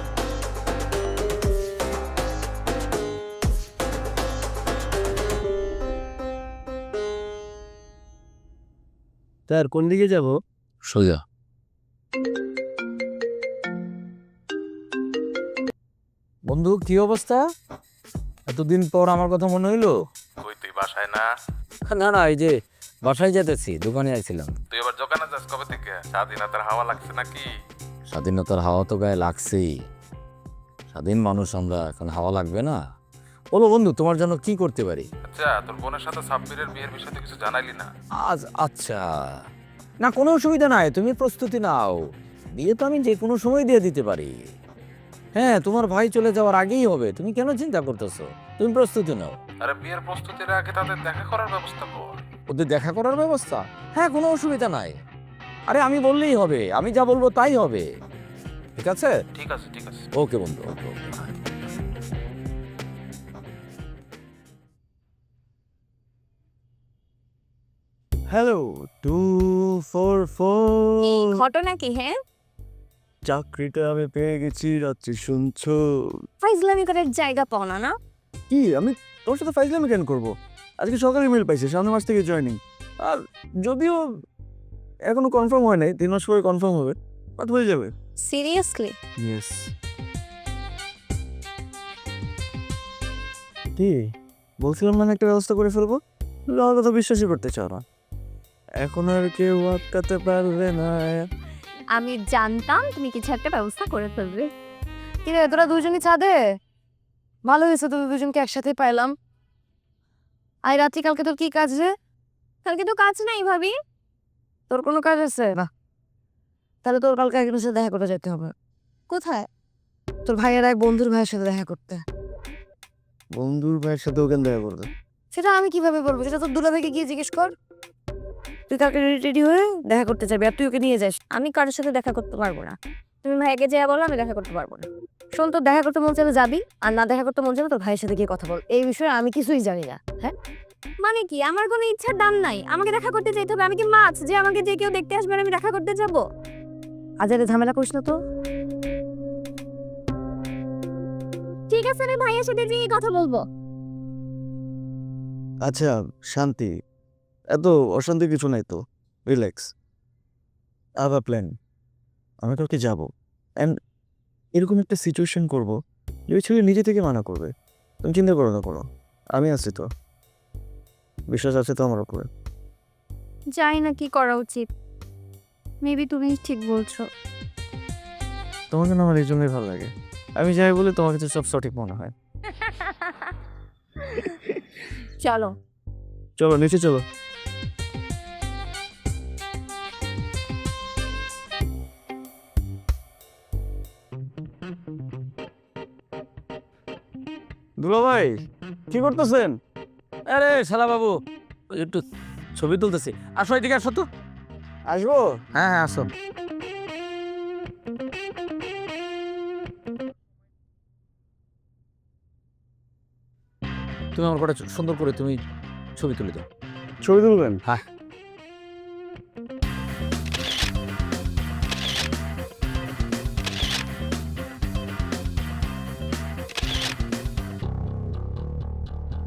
স্যার কোন দিকে যাব? সোজা। বন্ধু কি অবস্থা? এতদিন পর আমার কথা মনে হইলো? কই তুই বাসায় না? না না, এই যে বাসায় যেতেছি, দোকানে আইছিলাম। তুই এবার দোকানে যাস কবে থেকে? স্বাধীনতার হাওয়া লাগছে নাকি? স্বাধীনতার হাওয়া তো গায়ে লাগছেই। স্বাধীন মানুষ আমরা, এখন হাওয়া লাগবে না? বলো বন্ধু, তোমার জন্য কি করতে পারি? আচ্ছা, তোর বোনের সাথে সাব্বিরের বিয়ের বিষয়ে কিছু জানাইলি না? আচ্ছা, না কোনো অসুবিধা নাই, তুমি প্রস্তুতি নাও। বিয়ে তো আমি যে কোনো সময় দিয়ে দিতে পারি। হ্যাঁ, তোমার ভাই চলে যাওয়ার আগেই হবে, তুমি কেন চিন্তা করতেছো? তুমি প্রস্তুতি নাও। আরে বিয়ের প্রস্তুতির আগে তাদের দেখা করার ব্যবস্থা কর। ওদের দেখা করার ব্যবস্থা? হ্যাঁ, কোনো অসুবিধা নাই। আরে আমি বললেই হবে, আমি যা বলবো তাই হবে। ঠিক আছে? ঠিক আছে, ঠিক আছে। ওকে বন্ধু, ওকে ওকে। হ্যালো 244 ঘটনা কি? হ্যাঁ, চাকরিটা আমি পেয়ে গেছি, রাত্রি শুনছো? ফাইজলামি করার জায়গা পাও না না? কি আমি তোমার সাথে ফাইজলামি কেন করবো? আজকে সকালে ইমেল পাইছি, সামনের মাস থেকে জয়েনিং। আর যদিও এখনো কনফার্ম হয় নাই, 3 মাস পরে কনফার্ম হবে, বাট হয়ে যাবে। সিরিয়াসলি? ইয়েস। কি বলছিলাম না একটা ব্যবস্থা করে ফেলবো? তুমি আমার কথা বিশ্বাসই করতে চাও না। এখন আর কেউ আটকাতে পারবে না। আমি জানতাম তুমি কিছু একটা ব্যবস্থা করে ফেলবে। কিরে তোরা দুজনই ছাদে? ভালো হয়েছে তোদের দুজনকে একসাথে পাইলাম। আই রাত্রি কালকে তোর কি কাজ রে? কালকে তো কাজ নাই ভাবি। তোর কোনো কাজ আছে না? তাহলে তোর কালকে একজনের সাথে দেখা করতে যেতে হবে। কোথায়? তোর ভাইয়ের এক বন্ধুর ভাইয়ের সাথে দেখা করতে। বন্ধুর ভাইয়ের সাথে ওখানে দেখা করবে? সেটা আমি কিভাবে বলবো? সেটা তোর দুলাভাইকে গিয়ে জিজ্ঞেস কর। তুই কালকে রেডি হয়ে দেখা করতে যাবি আর তুই ওকে নিয়ে যাস। আমি কারোর সাথে দেখা করতে পারবো না। তুমি ভাইকে যা বলো, আমি দেখা করতে পারবো না। শোন, তোর দেখা করতে মন চাইলে যাবি, আর না দেখা করতে মন চাইলে তোর ভাইয়ের সাথে গিয়ে কথা বল। এই বিষয়ে আমি কিছুই জানি না। হ্যাঁ, মানে কি? আমার কোনো ইচ্ছার দাম নাই, আমাকে দেখা করতে যেতে হবে? আমি কি মাছ যে আমাকে যে কেউ দেখতে আসবে আর আমি দেখা করতে যাব? আজারে ঝামেলা করিস না তো। ঠিক আছে, আমি ভাইয়ের সাথে গিয়ে কথা বলবো। আচ্ছা শান্তি, এত অশান্তি কিছু নাই তো, রিল্যাক্স। আবার প্ল্যান, আমি কালকে যাবো অ্যান্ড এরকম একটা সিচুয়েশন করবো যে ওই ছেলে নিজে থেকে মানা করবে। তুমি চিন্তা করো না কোনো, আমি আছি তো, বিশ্বাস আছে তো আমার উপরে। জানি না কি করা উচিত। মেবি তুমি ঠিক বলছো। তোমাকে না আমার এই জন্যই ভালো লাগে, আমি যাই বলে তোমার কাছে সব সঠিক মনে হয়। চলো। চলো নিচে চলো। দুলা ভাই কি করতেছেন? আরে শালা বাবু, একটু ছবি তুলতেছি। আসো এদিকে, আসো তো। আসবো? হ্যাঁ হ্যাঁ, আসো। তুমি আমার কটা সুন্দর করে তুমি ছবি তুলে দাও। ছবি তুলবেন? হ্যাঁ।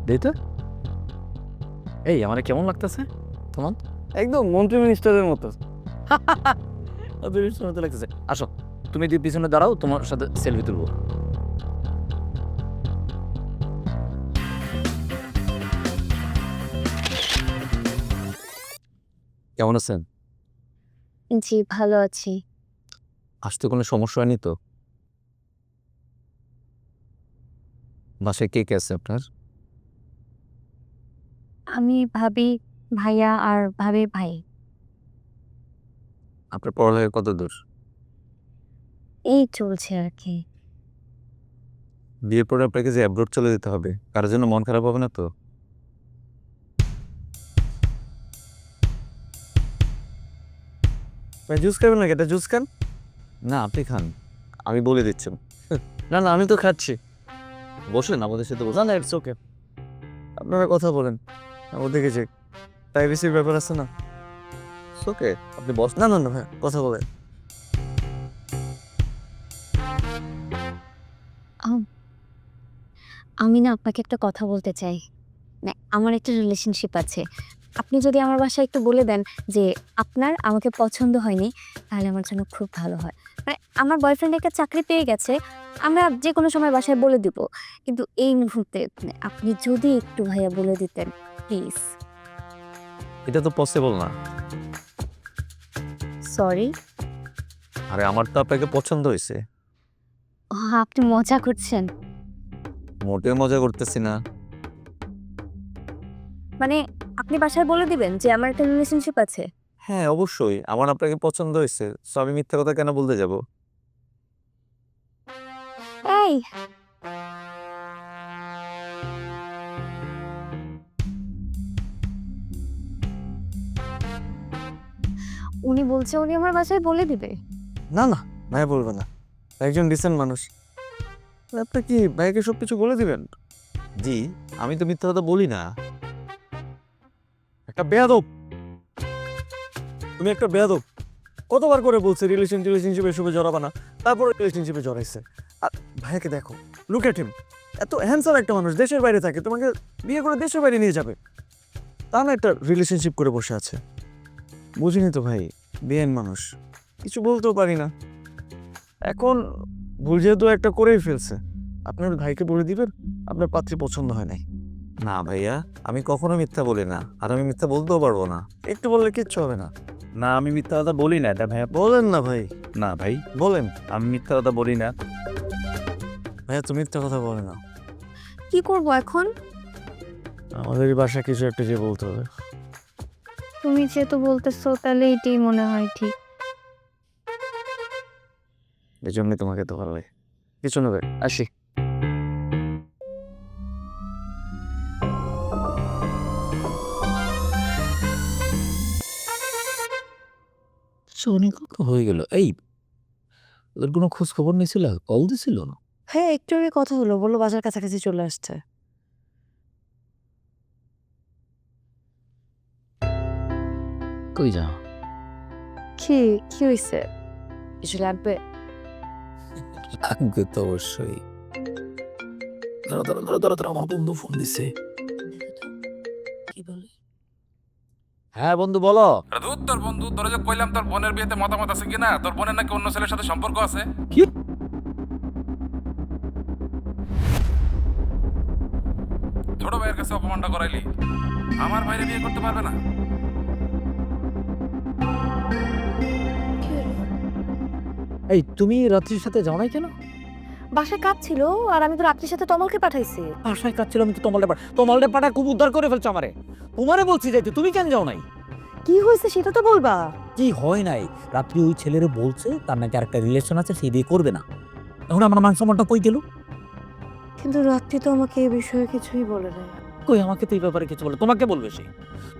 দেই তো। এই আমার কেমন লাগতেছে তোমার? একদম মন্ত্রী মিনিস্টারের মতো। মতো লাগতেছে। আসো তুমি পিছনে দাঁড়াও, তোমার সাথে সেলফি তুলবো। কেমন আছেন? জি, ভালো আছি। আসতে কোনো সমস্যা হয়নি তো? বাসায় কে কে আছে আপনার? আমি, ভাবি, ভাইয়া আর ভাবির ভাই। আপনার পড়ালেখা কত দূর? এই চলছে আর কি। বিয়ের পরে আপনাকে যে অ্যাব্রোড চলে যেতে হবে, কারোর জন্য মন খারাপ হবে না তো? ভাই জুস খাবেন নাকি? এটা জুস খান। না আপনি খান, আমি বলে দিচ্ছি। না না আমি তো খাচ্ছি। বসেন আমাদের সাথে বসেন। না না ইটস ওকে, আপনারা কথা বলেন, ওদিকে যে প্রাইভেসির ব্যাপার আছে না। ওকে, আপনি বস। না না না ভাই কথা বলেন। আমি না আপনাকে একটা কথা বলতে চাই। না, আমার একটা রিলেশনশিপ আছে। আপনি যদি আমার বাসায় একটু বলে দেন যে আপনার আমাকে পছন্দ হয়নি, তাহলে আমার জন্য খুব ভালো হয়। মানে আমার বয়ফ্রেন্ড একটা চাকরি পেয়ে গেছে, আমরা যে কোনো সময় বাসায় বলে দিব, কিন্তু এই মুহূর্তে আপনি যদি একটু ভাইয়া বলে দিতেন প্লিজ। এটা তো পসিবল না। সরি। আরে আমার তো আপনাকে পছন্দ হয়েছে। আপনি মজা করছেন? মোটেও মজা করতেছি না। মানে আপনি বাসায় বলে দিবেন যে আমার একটা রিলেশনশিপ আছে? হ্যাঁ অবশ্যই, আমার আপনাকে পছন্দ হয়েছে, সো আমি মিথ্যা কথা কেন বলতে যাব? এই উনি বলছে উনি আমার বাসায় বলে দিবে। না না, ভাইয়া বলবে না, একজন ডিসেন্ট মানুষ। আপনি কি ভাইয়াকে সব কিছু বলে দিবেন? জি, আমি তো মিথ্যা কথা বলি না। একটা বেয়াদব, তুমি একটা বেয়াদব। কতবার করে বলছে রিলেশনশিপ এসবে জড়াবা না, তারপর রিলেশনশিপে জড়াইছে। আর ভাইয়াকে দেখো, লুক এট হিম, এত হ্যান্ডসাম একটা মানুষ, দেশের বাইরে থাকে, তোমাকে বিয়ে করে দেশের বাইরে নিয়ে যাবে, তা না একটা রিলেশনশিপ করে বসে আছে। বুঝিনি তো ভাই, বিয়েন মানুষ, কিছু বলতেও পারি না। এখন ভুল যেহেতু একটা করেই ফেলছে, আপনার ভাইকে বলে দিবেন আপনার পাত্রী পছন্দ হয় নাই। না ভাইয়া, আমি কখনো মিথ্যা বলি না, আর আমি মিথ্যা বলতেও পারবো না। একটু বললে কিচ্ছু হবে না। না, আমি মিথ্যা কথা বলি না এটা ভাইয়া। বলেন না ভাই, না ভাই, বলেন। আমি মিথ্যা কথা বলি না। ভাইয়া তো মিথ্যা কথা বলে না। কি করব এখন? আমাদের বাসা কিছু একটা যে বলতে হবে। তুমি যেহেতু বলতেছো তাহলে এটাই মনে হয় ঠিক। এই জন্যই তোমাকে তো ভালো লাগে। কিছু নেবে, আসি। অনেক হয়ে গেল। এই ওদের কোনো খোঁজ খবর নিয়েছিল? কল দিছিল না? হ্যাঁ, একটু আগে কথা হলো, বললো বাজার কাছাকাছি চলে আসছে। কই যাও? কি কি হয়েছে? কিছু লাগবে? লাগবে তো অবশ্যই। আমার বন্ধু ফোন দিছে। কি বলে? হ্যাঁ বন্ধু বলো। তোর বন্ধু তোর যে কইলাম তোর বোনের বিয়েতে মতামত আছে কিনা, তোর বোনের নাকি অন্য ছেলের সাথে সম্পর্ক আছে। কি? ছোট ভাইয়ের কাছে অপমানটা করাইলি, আমার ভাইরে বিয়ে করতে পারবে না। এই তুমি রাত্রির সাথে যাও নাই কেন? বাসায় কাজ ছিল, আর আমি তো রাত্রির সাথে তমলকে পাঠাইছি। বাসায় কাজ ছিল, আমি তো তোমালটা পাঠায় খুব উদ্ধার করে ফেলছো আমারে। তোমারে বলছি যাইতে, তুমি কেন যাও নাই? কি হয়েছে সেটা তো বলবা। কি হয় নাই? রাত্রি ওই ছেলেরে বলছে তার নাকি আরেকটা রিলেশন আছে, সেই দিয়ে করবে না। এখন আমার মান সম্মানটা কই গেল? কিন্তু রাত্রি তো আমাকে এই বিষয়ে কিছুই বলে না। কই আমাকে তো এই ব্যাপারে কিছু বলে? তোমাকে বলবে সে?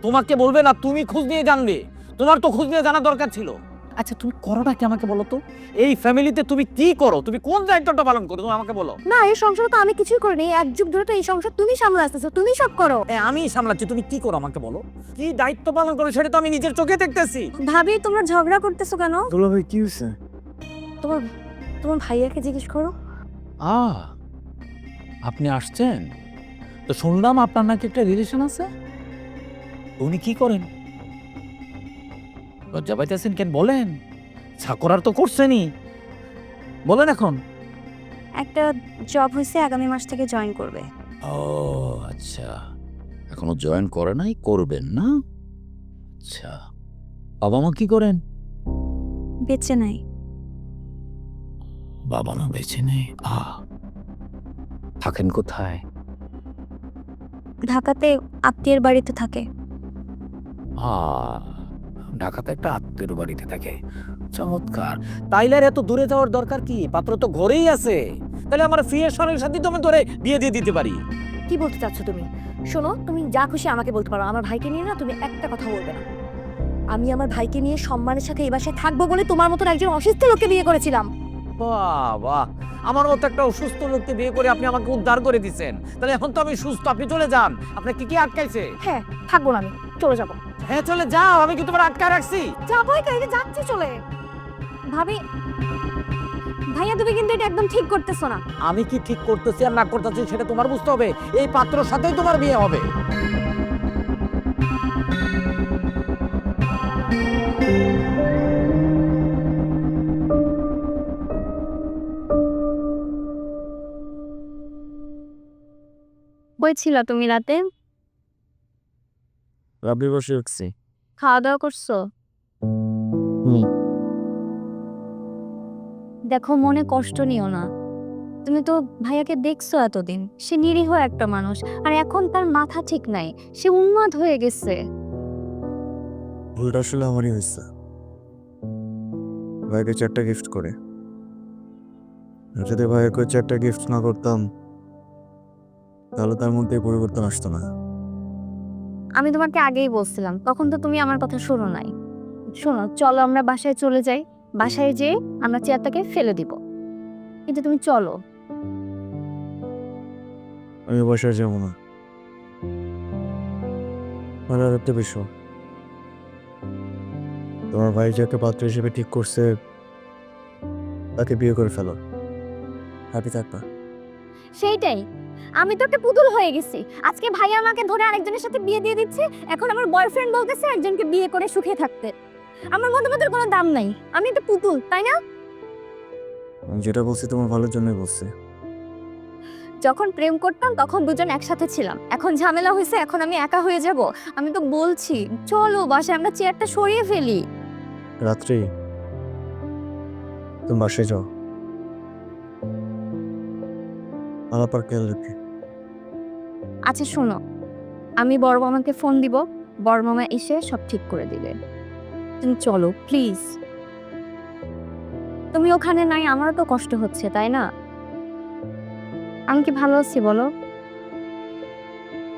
তোমাকে বলবে না, তুমি খোঁজ নিয়ে জানবে। তোমার তো খোঁজ নিয়ে জানা দরকার ছিল। আচ্ছা তুমি করোটা কি আমাকে বলো তো? এই ফ্যামিলিতে তুমি কি করো? তুমি কোন দায়িত্বটা পালন করো তুমি আমাকে বলো। না, এই সংসারে তো আমি কিছুই করিনি। এক যুগ ধরে তো এই সংসার তুমি সামলে আসতেছো, তুমি সব করো। আমি সামলাচ্ছি, তুমি কি করো আমাকে বলো। কি দায়িত্ব পালন করো সেটা তো আমি নিজের চোখে দেখতেছি। ভাবি, তোমরা ঝগড়া করতেছো কেন? দুলা ভাই কি হয়েছে? তোমার তোমার ভাইয়াকে জিজ্ঞেস করো। আপনি আসছেন তো শুনলাম আপনার নাকি একটা রিলেশন আছে। উনি কি করেন? লজ্জা পাইতেছেন কেন? বলেন। চাকরার তো করছেনই, বলেন এখন। একটা জব হয়েছে, আগামী মাস থেকে জয়েন করবে। ও আচ্ছা, এখনো জয়েন করে নাই, করবেন না? আচ্ছা, বাবা মা কি করেন? বেঁচে নাই। বাবা মা বেঁচে নেই? থাকেন কোথায়? ঢাকাতে আত্মীয়ের বাড়িতে থাকে। ঢাকাতে একটা আত্মীয়ের বাড়িতে থাকে, চমৎকার। তাইলে আর এত দূরে যাওয়ার দরকার কি? পাত্র তো ঘরেই আছে। তাহলে আমার ফিয়ের সঙ্গে সাথে তুমি ধরে বিয়ে দিয়ে দিতে পারি। কি বলতে চাচ্ছ তুমি? শোনো, তুমি যা খুশি আমাকে বলতে পারো, আমার ভাইকে নিয়ে না তুমি একটা কথা বলবে না। আমি আমার ভাইকে নিয়ে সম্মানের সাথে এই বাসায় থাকবো বলে তোমার মতন একজন অসুস্থ লোককে বিয়ে করেছিলাম। বাহ বাহ, আমার মতো একটা অসুস্থ লোককে বিয়ে করে আপনি আমাকে উদ্ধার করে দিচ্ছেন। তাহলে এখন তো আমি সুস্থ, আপনি চলে যান। আপনাকে কি আটকাইছে? হ্যাঁ, থাকবো না, আমি চলে যাবো। হ্যাঁ চলে যাও, আমি কি তোমার আটকায় রাখছি? যাবোই, কাইকে যাচ্ছি চলে। ভাবি, ভাইয়া তুমি কিন্তু এটা একদম ঠিক করতেছো না। আমি কি ঠিক করতেছি আর না করতেছি সেটা তোমার বুঝতে হবে। এই পাত্রর সাথেই তোমার বিয়ে হবে। কই ছিলা তুমি রাতে? রাবড়ি বসে উঠছি। খাওয়া দাওয়া করছো? হুম। দেখো, মনে কষ্ট নিও না। তুমি তো ভাইয়াকে দেখছো এতদিন, সে নিরীহ একটা মানুষ, আর এখন তার মাথা ঠিক নাই, সে উন্মাদ হয়ে গেছে। ভুলটা আসলে আমারই হয়েছে। ভাইকে 4টা গিফট করে, যদি ভাইকে 4টা গিফট না করতাম তাহলে তার মধ্যে এই পরিবর্তন আসতো না। আমি তোমাকে আগেই বলছিলাম, তখন তো তুমি আমার কথা শোনো নাই। শোনো, চলো আমরা বাসায় চলে যাই, বাসায় যেয়ে আমরা চেয়ারটাকে ফেলে দিব, কিন্তু তুমি চলো। আমি বাসায় যাবো না। আর একটা বিষয়, তোমার ভাই যাকে পাত্র হিসেবে ঠিক করছে তাকে বিয়ে করে ফেলো, হ্যাপি থাকবা। সেইটাই, আমি তো একটা পুতুল হয়ে গেছি। আজকে ভাইয়া আমাকে ধরে আরেকজনের সাথে বিয়ে দিয়ে দিচ্ছে, এখন আমার বয়ফ্রেন্ড বলতেছে একজনকে বিয়ে করে সুখে থাকতে। আমার মতামতের কোনো দাম নাই, আমি একটা পুতুল, তাই না? আমি যেটা বলছি তোমার ভালোর জন্যই বলছি। যখন প্রেম করতাম তখন দুজন একসাথে ছিলাম, এখন ঝামেলা হয়েছে, এখন আমি একা হয়ে যাব। আমি তো বলছি চলো বাসায় আমরা চেয়ারটা সরিয়ে ফেলি। রাত্রি তুমি বাসায় যাও, আলাপার খেয়াল রেখে। আচ্ছা শোনো, আমি বড় মামাকে ফোন দিব, বড় মামা এসে সব ঠিক করে দিবে। তুমি চলো প্লিজ। তুমি ওখানে নাই, আমারও তো কষ্ট হচ্ছে, তাই না? আমি কি ভালো আছি বলো?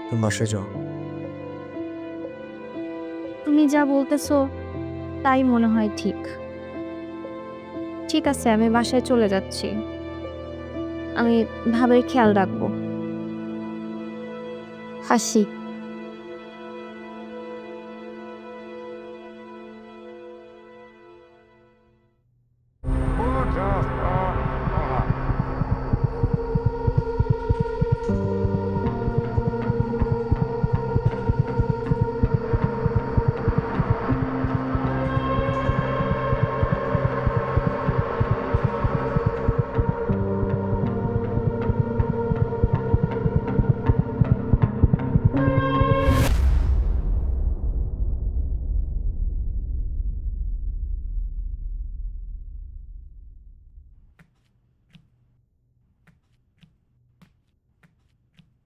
তুমি বাসায় যাও। তুমি যা বলতেছো তাই মনে হয় ঠিক। ঠিক আছে, আমি বাসায় চলে যাচ্ছি, আমি ভাবের খেয়াল রাখবো। হাসি।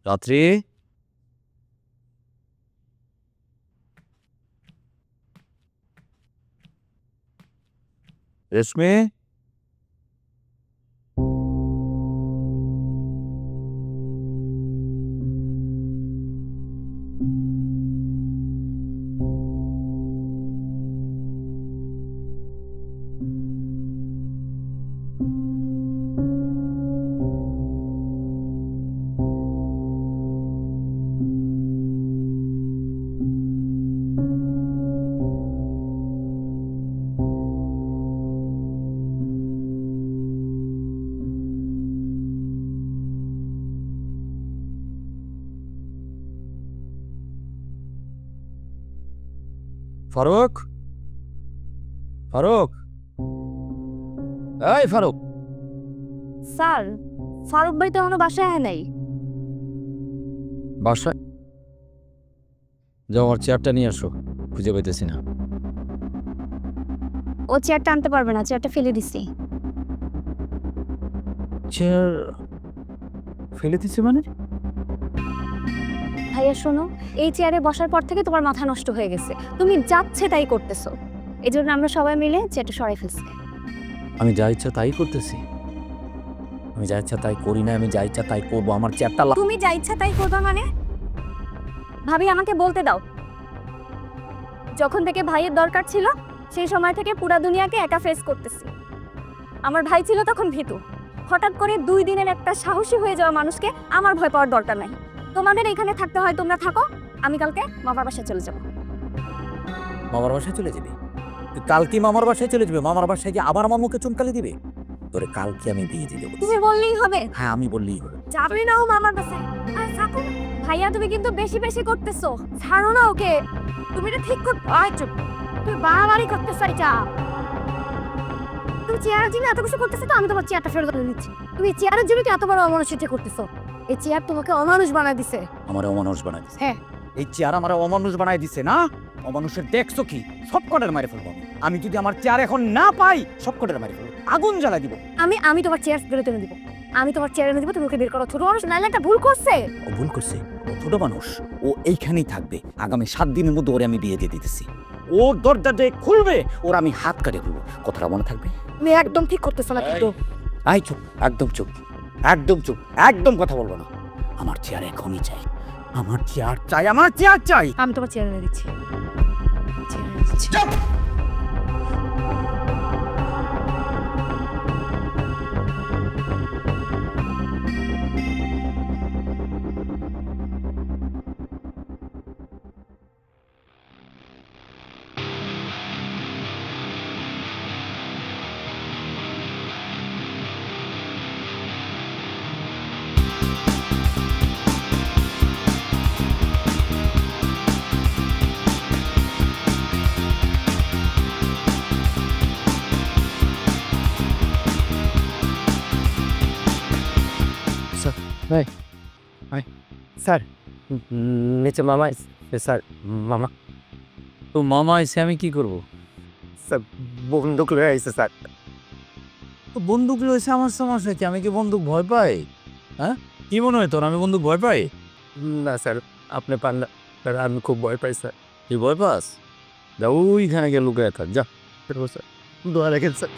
রাত্রি, রেশমি, ফারুক, ফারুক, এই ফারুক। স্যার, ফারুক ভাই তো এখনো বাসায় আয় নাই। বাসায় যাও, আমার চেয়ারটা নিয়ে আসো, খুঁজে পাইতেছি না। ও চেয়ারটা আনতে পারবে না, চেয়ারটা ফেলে দিছি। চেয়ার ফেলে দিচ্ছে মানে? ভাইয়া শোনো, এই চেয়ারে বসার পর থেকে তোমার মাথা নষ্ট হয়ে গেছে, তুমি যাচ্ছে তাই করতেছো। এই জন্য আমরা সবাই মিলে চেয়ারটা সরাই ফেলছি। আমি যা ইচ্ছা তাই করতেছি? আমি যা ইচ্ছা তাই করি না, আমি যা ইচ্ছা তাই করবো। আমার চেয়ারটা তুমি যা ইচ্ছা তাই করবা মানে? ভাবি আমাকে বলতে দাও, যখন থেকে ভাইয়ের দরকার ছিল সেই সময় থেকে পুরা দুনিয়াকে একা ফেস করতেছি। আমার ভাই ছিল তখন ভীতু, হঠাৎ করে 2 দিনের একটা সাহসী হয়ে যাওয়া মানুষকে আমার ভয় পাওয়ার দরকার নাই। তোমাদের এখানে থাকতে হয় তোমরা থাকো, আমি কালকে মামার বাসায় চলে যাবো। মামার বাসায় চলে যাবে? তুই কালকে মামার বাসায় চলে যাবে? মামার বাসায় গিয়ে আবার আমার মুখে চুনকালি দিবে? তোরে কালকে আমি বিয়ে দিয়ে দেবো। তুমি বললেই হবে? হ্যাঁ, আমি বললেই হবে। যাবে না ও মামার বাসায়? আরে থাকো না। ভাইয়া তুমি কিন্তু বেশি বেশি করতেছো, ছাড়ো না ওকে। তুমি এটা ঠিক করতে আয়, চুপ। তুমি বাড়াবাড়ি করতেছো এটা। তুমি চেয়ারের জন্য এত কিছু করতেছো, তো আমি তোমার চেয়ারটা ফেরত দিয়ে দিচ্ছি। তুমি চেয়ারের জন্য কি এত বড় অমানুষিকতা করতেছো? এই চেয়ার তোমাকে অমানুষ বানায় দিছে। আমার অমানুষ বানাই দিছে। হ্যাঁ। এই চেয়ার আমার অমানুষ বানাই দিছে না? অমানুষের দেখছো কি? সব কটার মারি ফেলবো আমি। আমি যদি আমার চেয়ার এখন না পাই সব কটার মারি ফেলবো, আগুন জ্বালা দিব। আমি তোমার চেয়ার বেরোতে এনে দিব। আমি তোমার চেয়ার এনে দিব, তুমি ওকে বের করো। ছোট মানুষ নাইলে একটা ভুল করছে। ও ভুল করছে, ও ছোট মানুষ, ও এইখানেই থাকবে। আগামী 7 দিনের মধ্যে ওরে আমি বিয়ে দিয়ে দিতেছি। ওর দরজা যে খুলবে ওর আমি হাত কাটে খুলবো, কথাটা মনে থাকবে? তুমি একদম ঠিক করতেছ না কিন্তু। আই চুপ, একদম চুপ, একদম চুপ, একদম কথা বলবো না। আমার চেয়ার এখনই চাই, আমার চেয়ার চাই, আমার চেয়ার চাই। আমি তোমার চেয়ার এনে দিচ্ছি। চেয়ার এনে দিচ্ছি। স্যার, নিচে মামা। স্যার, মামা। তো মামা এসে আমি কি করব? স্যার, বন্দুক লয়ে আইছে স্যার। তো বন্দুক রয়েছে, আমার সমস্যা কি? আমি কি বন্দুক ভয় পাই? হ্যাঁ, কি মনে হয় তোর আমি বন্দুক ভয় পাই? না স্যার, আপনি পান না স্যার, আমি খুব ভয় পাই স্যার। তুই ভয় পাস? যা ওইখানে গিয়ে লুকিয়ে থাক, যা। স্যার, দোয়া রাখেন স্যার।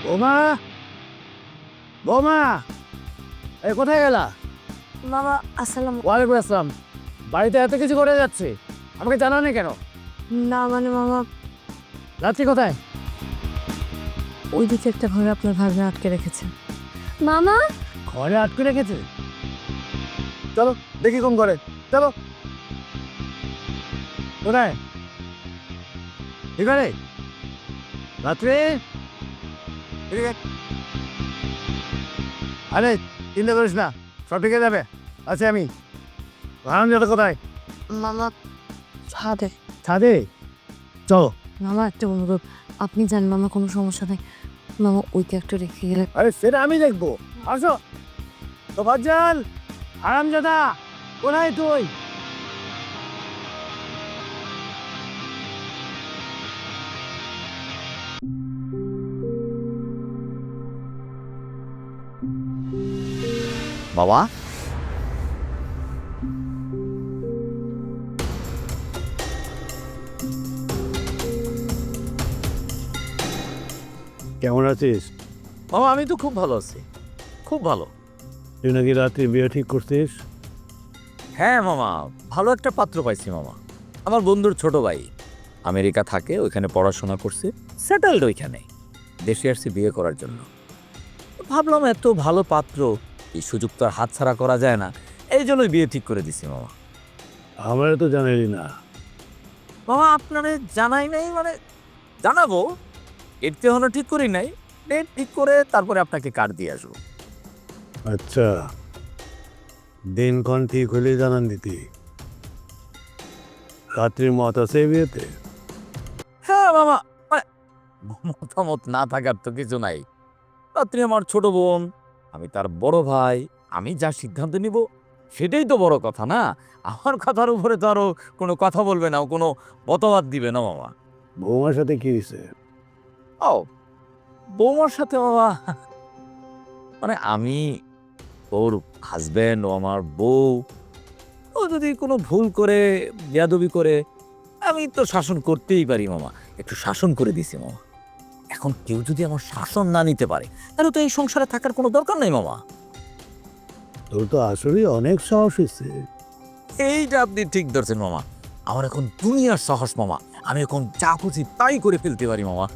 বোমা, বোমা, এই কোথায় গেলা? মামা আসসালাম। ওয়ালাইকুম আসসালাম। বাড়িতে এত কিছু করে যাচ্ছে, আমাকে জানানি কেন? না মানে মামা, রাত্রি কোথায়? ওই দিকে একটা ঘরে আপনার ভাগ্নে আটকে রেখেছে। মামা ঘরে আটকে রেখেছে? চলো দেখি কোন ঘরে, চলো। কোথায়? এখানে রাত্রে? এদিকে। আরে চিন্তা করিস না, সব ঠিক হয়ে যাবে। আচ্ছা, আমি ভাড়ান কোথায়? মামা ছাদে। ছাদে? চলো। মামা একটা অনুরোধ, আপনি জানেন মামা কোনো সমস্যা নেই, মামা ওইকে একটু রেখে গেলে। আরে সেটা আমি দেখবো, আসো। তো ভাজান, আরামজাদা, কোথায় তুই? বাবা, কেমন আছিস? বাবা আমি তো খুব ভালো আছি, খুব ভালো। তুই নাকি রাত্রি বিয়ে ঠিক করছিস? হ্যাঁ মামা, ভালো একটা পাত্র পাইছি মামা। আমার বন্ধুর ছোট ভাই আমেরিকা থাকে, ওইখানে পড়াশোনা করছে, সেটেলড ওইখানে। দেশে আসছি বিয়ে করার জন্য। ভাবলাম এত ভালো পাত্র, এই সুযোগ তো আর হাতছাড়া করা যায় না, এই জন্যই বিয়ে ঠিক করে দিছি মামা। আমার তো জানালি না। মামা আপনারে জানাই নাই মানে জানাবো, এর তো এখনো ঠিক করি নাই। ডেট ঠিক করে তারপরে আপনাকে কার্ড দিয়ে আসবো। আচ্ছা, দিনক্ষণ ঠিক হলে জানান দিতি। রাত্রির মত আছে বিয়েতে? হ্যাঁ মামা, মানে মতামত না থাকার তো কিছু নাই। রাত্রি আমার ছোট বোন, আমি তার বড় ভাই, আমি যা সিদ্ধান্ত নিব সেটাই তো বড় কথা না? আমার কথার উপরে তো আরো কোনো কথা বলবে না, কোনো মতবাদ দিবে না মামা। বৌমার সাথে কি হয়েছে? ও বৌমার সাথে বাবা, মানে আমি ওর হাজব্যান্ড, ও আমার বউ, ও যদি কোনো ভুল করে, বেয়াদবি করে, আমি তো শাসন করতেই পারি মামা। একটু শাসন করে দিছি মামা। এখন কেউ যদি আমার শাসন না নিতে পারে তাহলে তো এই সংসারে থাকার কোনো দরকার নেই মামা। তোর তো আসলে অনেক সাহস হয়েছে। এইটা আপনি ঠিক ধরছেন মামা, আমার এখন দুনিয়ার সাহস মামা। আমি এখন যা খুশি তাই করে ফেলতে পারি মামা।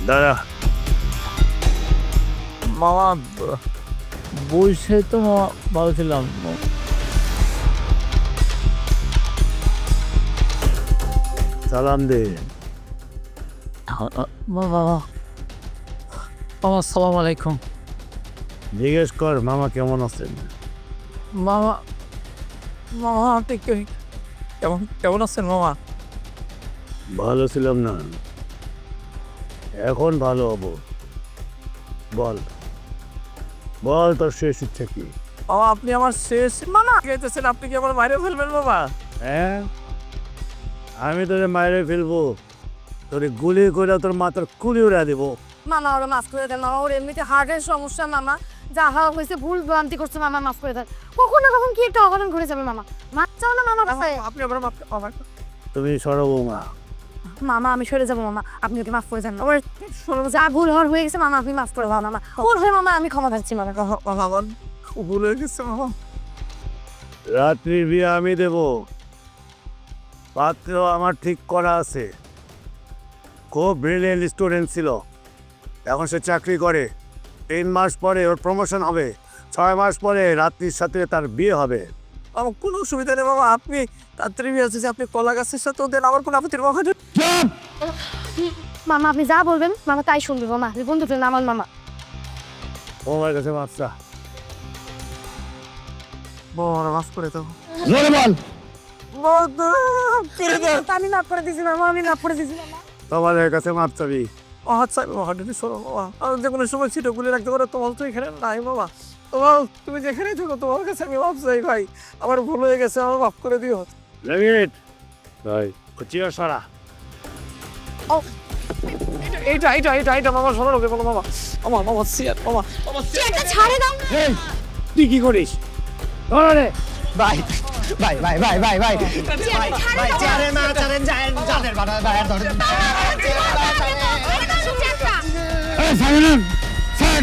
দাদা, মামা বসে তো মামা ভালো ছিলাম। সালাম দে। মামা আসসালামু আলাইকুম। জিজ্ঞেস কর মামা কেমন আছেন। মামা মামা আপনি কেমন কেমন আছেন মামা? ভালো ছিলাম না, এখন ভালো হবো। বল বল তোর শেষ ইচ্ছা কি? মামা আপনি আমার শেষ মামা গেতেছেন, আপনি কি আমার মাইরে ফেলবেন মামা? হ্যাঁ, আমি তোরে মাইরে ফেলবো, তোরে গুলি করে তোর মাথার কুলি উড়া দেবো। মামা ওরা মাফ করে দেন মামা, ওর এমনিতে হার্টের সমস্যা মামা, যা হয়েছে ভুল ভ্রান্তি করছে মামা, মাফ করে দেন। কখন না কখন কি একটা অঘটন ঘটে যাবে মামা, মাফ চাও না মামা। আপনি আমার মাফ তুমি সরবৌমা, মামা আমি সরে যাবো মামা, আপনি ওকে মাফ করে দেন। ওর যা ভুল হওয়ার হয়ে গেছে মামা, আপনি মাফ করে দাও মামা। ওর হয়ে মামা আমি ক্ষমা চাচ্ছি মামা। আমার ভুল হয়ে গেছে মামা। রাত্রির বিয়ে আমি দেব, পাত্র আমার ঠিক করা আছে। খুব ব্রিলিয়েন্ট স্টুডেন্ট ছিল, এখন সে চাকরি করে। 3 মাস পরে ওর প্রমোশন হবে, 6 মাস পরে রাত্রির সাথে তার বিয়ে হবে। আমার কোনো অসুবিধা নেই মামা, আপনি তাড়াতাড়ি আছে যে আপনি কলা গাছের সাথে ওদের আমার কোনো আপত্তি মামা। মামা আপনি যা বলবেন মামা তাই শুনবে মামা, বন্ধু ফ্রেন্ড আমার মামা। আমার কাছে বাচ্চা বড় মাফ করে দাও। আমি মাফ করে দিয়েছি মামা, আমি মাফ করে দিয়েছি মামা। তোমাদের কাছে মাপ চাবি। আচ্ছা মামা সরো মামা, আর যে কোনো সময় ছিটো গুলি রাখতে পারো, তোমার তো এখানে নাই মামা। তোমার তুমি যেখানেই থাকো তোমার কাছে আমি মাফ চাই ভাই, আমার ভুল হয়ে গেছে, আমার মাফ করে দিও। লেমিট ভাই কুচিও সরা। এইটা এইটা এইটা এইটা মামা শোনো লোকে বলো মামা, আমার মামা সিয়ার মামা, মামা সিয়ার ছাড়ে দাও। এই তুই কি করিস? ধরো রে ভাই ভাই ভাই ভাই ভাই ভাই ভাই চেয়ারে না চলেন যায় জানের বাড়া ভাই ধরে এই সাইলেন্ট স্যার